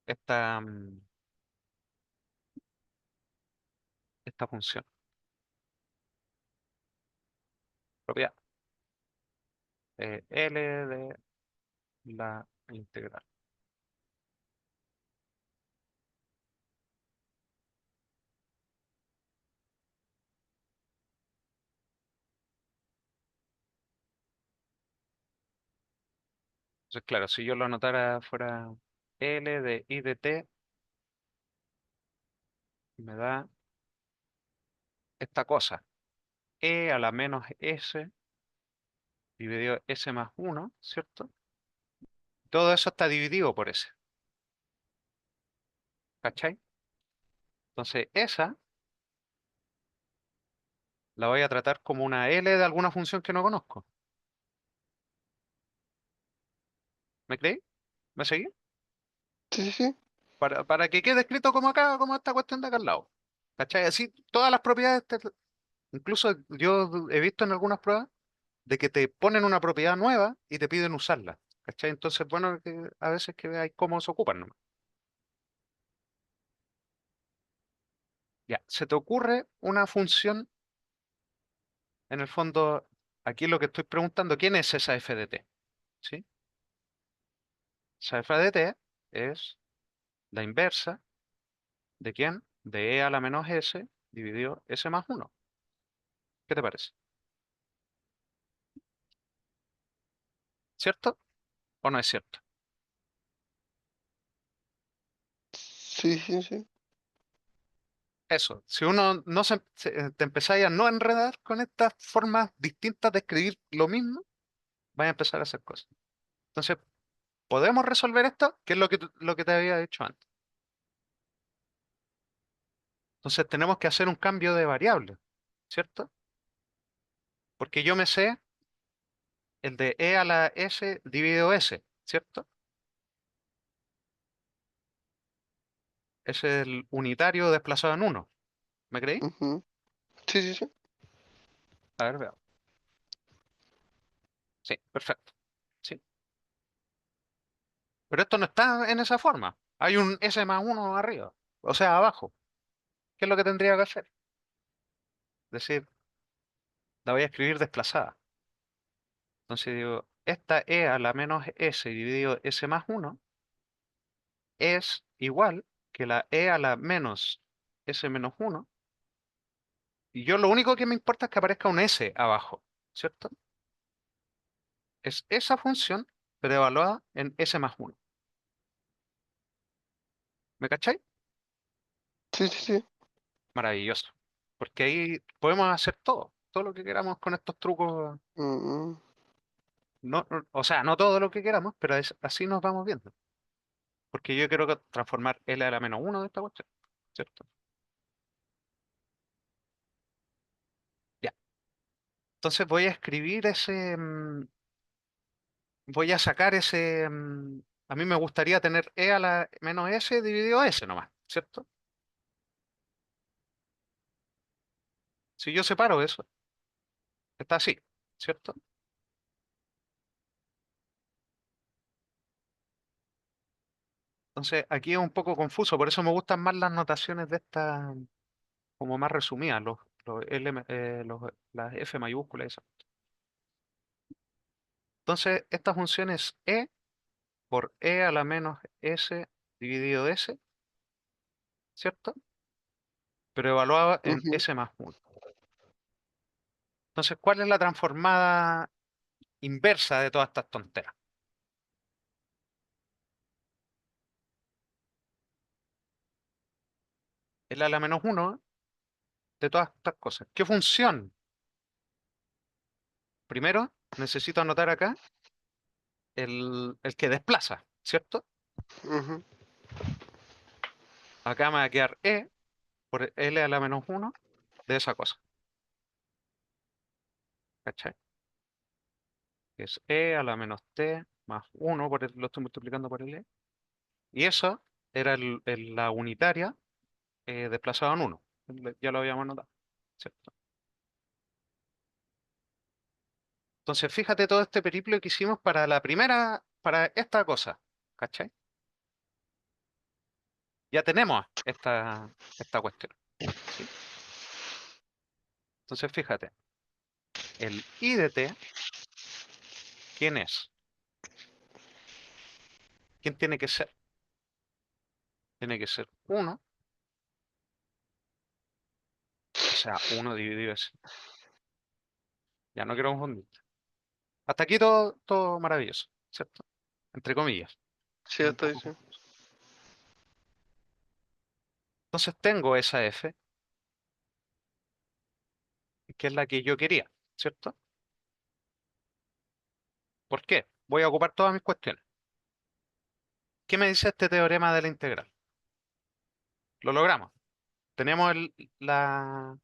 Speaker 2: esta, esta función. Propiedad. L de la integral. Entonces, claro, si yo lo anotara fuera L de I de t, me da esta cosa. E a la menos S dividido S más 1, ¿cierto? Todo eso está dividido por S. ¿Cachai? Entonces, esa la voy a tratar como una L de alguna función que no conozco. ¿Me creí? ¿Me seguí?
Speaker 1: Sí, sí, sí.
Speaker 2: Para que quede escrito como acá, como esta cuestión de acá al lado. ¿Cachai? Así, todas las propiedades, incluso yo he visto en algunas pruebas de que te ponen una propiedad nueva y te piden usarla. ¿Cachai? Entonces, bueno, que a veces que hay cómo se ocupan nomás. Ya, ¿se te ocurre una función, en el fondo, aquí lo que estoy preguntando, ¿quién es esa f de t? ¿Sí? Esa f de t es la inversa de quién? De e a la menos s dividido s más uno. ¿Qué te parece? ¿Cierto o no es cierto?
Speaker 1: Sí, sí, sí.
Speaker 2: Eso, si uno no te empezáis a no enredar con estas formas distintas de escribir lo mismo, vais a empezar a hacer cosas. Entonces, ¿podemos resolver esto? ¿Qué es lo que te había dicho antes? Entonces, tenemos que hacer un cambio de variable, ¿cierto? Porque yo me sé el de e a la s dividido s, ¿cierto? Es el unitario desplazado en uno. ¿Me creí?
Speaker 1: Ujú. Sí, sí, sí.
Speaker 2: A ver, veamos. Sí, perfecto. Sí. Pero esto no está en esa forma. Hay un S más uno arriba, o sea, abajo. ¿Qué es lo que tendría que hacer? Es decir, la voy a escribir desplazada. Entonces digo, esta E a la menos S dividido S más uno es igual que la E a la menos S menos uno. Y yo lo único que me importa es que aparezca un S abajo, ¿cierto? Es esa función, pero evaluada en S más uno. ¿Me cachai?
Speaker 1: Sí, sí, sí.
Speaker 2: Maravilloso. Porque ahí podemos hacer todo lo que queramos con estos trucos.
Speaker 1: Mm,
Speaker 2: No, o sea, no todo lo que queramos, pero así nos vamos viendo. Porque yo quiero transformar L a la menos uno de esta cuestión, ¿cierto? Ya. Entonces voy a escribir voy a sacar a mí me gustaría tener E a la menos S dividido S nomás, ¿cierto? Si yo separo eso, está así, ¿cierto? Entonces aquí es un poco confuso, por eso me gustan más las notaciones de estas, como más resumidas, las F mayúsculas, esas. Entonces esta función es E por E a la menos S dividido S, ¿cierto? Pero evaluada en
Speaker 1: ujú,
Speaker 2: S más uno. Entonces, ¿cuál es la transformada inversa de todas estas tonteras? Es la menos uno de todas estas cosas. ¿Qué función? Primero, necesito anotar acá el que desplaza, ¿cierto?
Speaker 1: ujú.
Speaker 2: Acá me va a quedar E por L a la menos uno de esa cosa. ¿Cachai? Que es E a la menos T más uno, lo estoy multiplicando por L. Y eso era la unitaria desplazada en uno. Ya lo habíamos notado, ¿cierto? Entonces, fíjate todo este periplo que hicimos para la primera, para esta cosa, ¿cachai? Ya tenemos esta cuestión, ¿sí? Entonces, fíjate, el I de t, ¿quién es? ¿Quién tiene que ser? Tiene que ser uno, o sea, uno dividido es. Ya no quiero confundir. Hasta aquí todo maravilloso, ¿cierto? Entre comillas,
Speaker 1: Sí,
Speaker 2: un
Speaker 1: está
Speaker 2: poco
Speaker 1: diciendo.
Speaker 2: confuso. Entonces tengo esa F, que es la que yo quería, ¿cierto? ¿Por qué? Voy a ocupar todas mis cuestiones. ¿Qué me dice este teorema de la integral? Lo logramos. Tenemos la,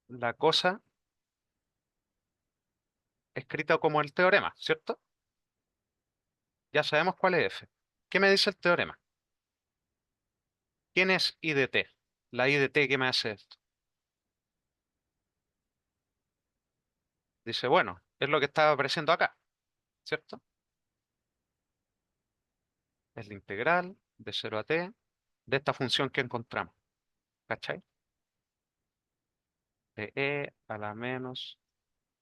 Speaker 2: la cosa escrita como el teorema, ¿cierto? Ya sabemos cuál es F. ¿Qué me dice el teorema? ¿Quién es I de t? La I de t, ¿qué me hace esto? Dice, bueno, es lo que estaba apareciendo acá, ¿cierto? Es la integral de 0 a t de esta función que encontramos, ¿cachai? De e a la menos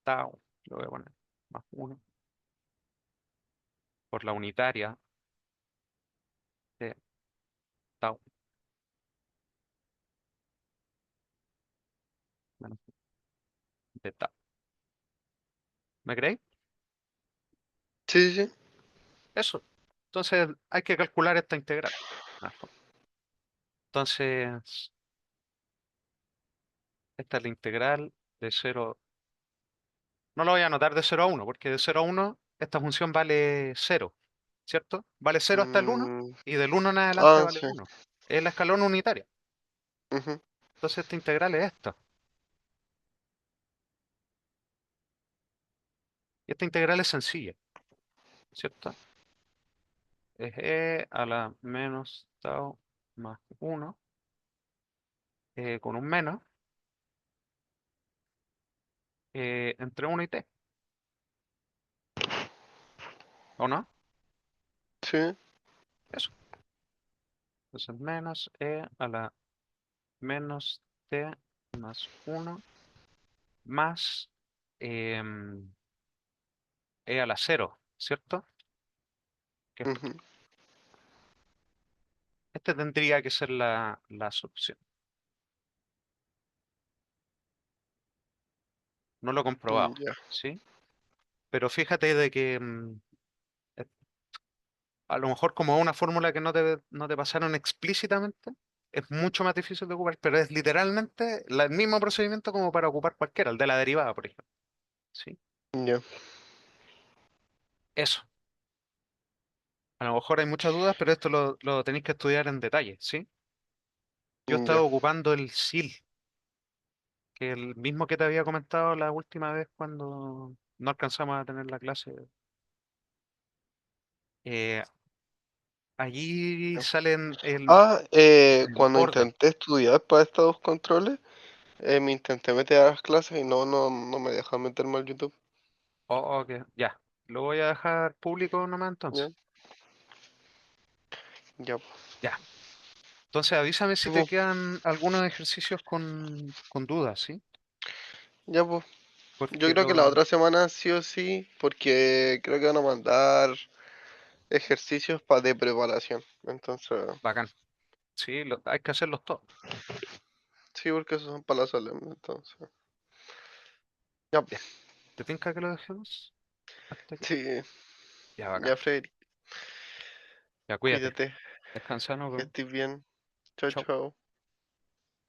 Speaker 2: tau, lo voy a poner, más uno por la unitaria de tau menos de tau. ¿Me creéis?
Speaker 1: Sí, sí, sí.
Speaker 2: Eso. Entonces hay que calcular esta integral. Entonces, esta es la integral de 0. No lo voy a anotar de 0 a 1, porque de 0 a 1 esta función vale 0, ¿cierto? Vale 0 hasta el 1
Speaker 1: Mm,
Speaker 2: y del 1 en adelante
Speaker 1: ah,
Speaker 2: vale
Speaker 1: sí.
Speaker 2: 1. Es la escalón unitaria.
Speaker 1: Ujú.
Speaker 2: Entonces esta integral es esta. Y esta integral es sencilla, ¿cierto? Es e a la menos tau más 1 con un menos entre 1 y t. ¿o no?
Speaker 1: Sí.
Speaker 2: Eso. Entonces menos e a la menos t más uno más em, e a la cero, ¿cierto? Que
Speaker 1: Ujú.
Speaker 2: este tendría que ser la solución. No lo he comprobado,
Speaker 1: Ya,
Speaker 2: ¿sí? Pero fíjate de que eh, a lo mejor como es una fórmula que no te pasaron explícitamente, es mucho más difícil de ocupar, pero es literalmente el mismo procedimiento como para ocupar cualquiera, el de la derivada, por ejemplo. ¿Sí?
Speaker 1: ya,
Speaker 2: Eso. A lo mejor hay muchas dudas, pero esto lo tenéis que estudiar en detalle, ¿sí? Yo estaba
Speaker 1: ya.
Speaker 2: ocupando el SIL, que es el mismo que te había comentado la última vez cuando no alcanzamos a tener la clase. Eh, allí
Speaker 1: Ya.
Speaker 2: salen el
Speaker 1: Cuando
Speaker 2: orden.
Speaker 1: intenté estudiar para estos dos controles, me intenté meter a las clases y no me dejan meterme al YouTube.
Speaker 2: Oh, ok, ya. Lo voy a dejar público nomás
Speaker 1: Ya,
Speaker 2: entonces.
Speaker 1: ya,
Speaker 2: Ya. Entonces avísame si te
Speaker 1: pues,
Speaker 2: quedan algunos ejercicios con dudas, ¿sí?
Speaker 1: ya, pues. Yo
Speaker 2: Porque
Speaker 1: creo que la
Speaker 2: lo...
Speaker 1: otra semana sí o sí, porque creo que van a mandar ejercicios para de preparación. Entonces,
Speaker 2: Bacán. Sí, hay que hacerlos todos.
Speaker 1: sí, porque esos son para la solemne. Entonces, ya,
Speaker 2: Ya. ¿Te tinca que lo dejemos hasta aquí?
Speaker 1: sí,
Speaker 2: Ya, bacán.
Speaker 1: ya, Freddy,
Speaker 2: Ya, cuídate.
Speaker 1: cuídate,
Speaker 2: Descansa, nos
Speaker 1: que
Speaker 2: vemos.
Speaker 1: estés bien. Chao,
Speaker 2: Chau.
Speaker 1: chao.